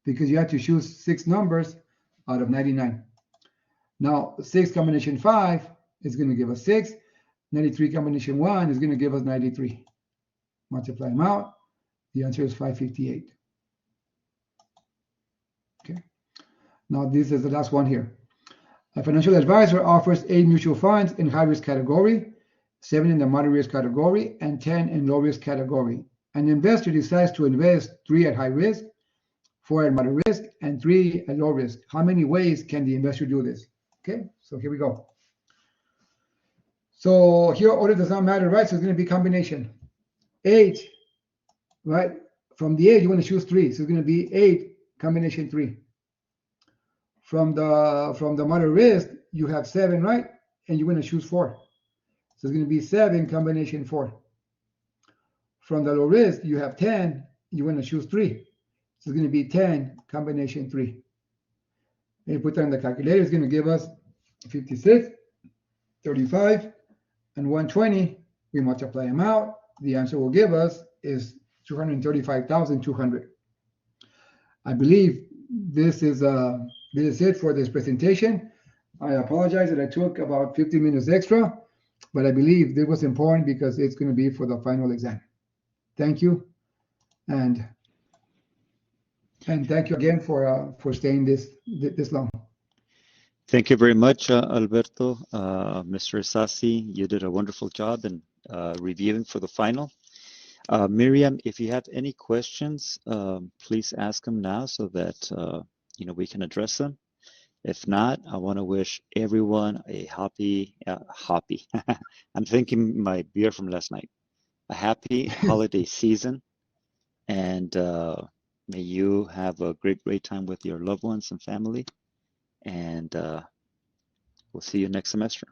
Because you have to choose 6 numbers out of 99. Now, 6 combination 5 is going to give us 6. 93 combination 1 is going to give us 93. Multiply them out. The answer is 558. Okay. Now, this is the last one here. A financial advisor offers 8 mutual funds in high-risk category, 7 in the moderate risk category, and 10 in low-risk category. An investor decides to invest 3 at high risk, 4 at moderate risk, and 3 at low risk. How many ways can the investor do this? Okay, so here we go. So here, order does not matter, right? So it's going to be combination. 8, right? From the 8, you want to choose 3. So it's going to be 8 combination 3. From the moderate risk, you have 7, right? And you're going to choose 4. So it's going to be 7 combination 4. From the low risk, you have 10. You're going to choose 3. So it's going to be 10 combination 3. And you put that in the calculator, it's going to give us 56, 35, and 120. We multiply them out. The answer will give us is 235,200. I believe this is it for this presentation. I apologize that I took about 15 minutes extra, but I believe this was important because it's going to be for the final exam. Thank you, and thank you again for staying this long. Thank you very much, Alberto. Mr. Sassi, you did a wonderful job in reviewing for the final. Miriam, if you have any questions, please ask them now so that we can address them. If not, I want to wish everyone a happy, I'm thinking my beer from last night, a happy holiday season, and may you have a great time with your loved ones and family, and we'll see you next semester.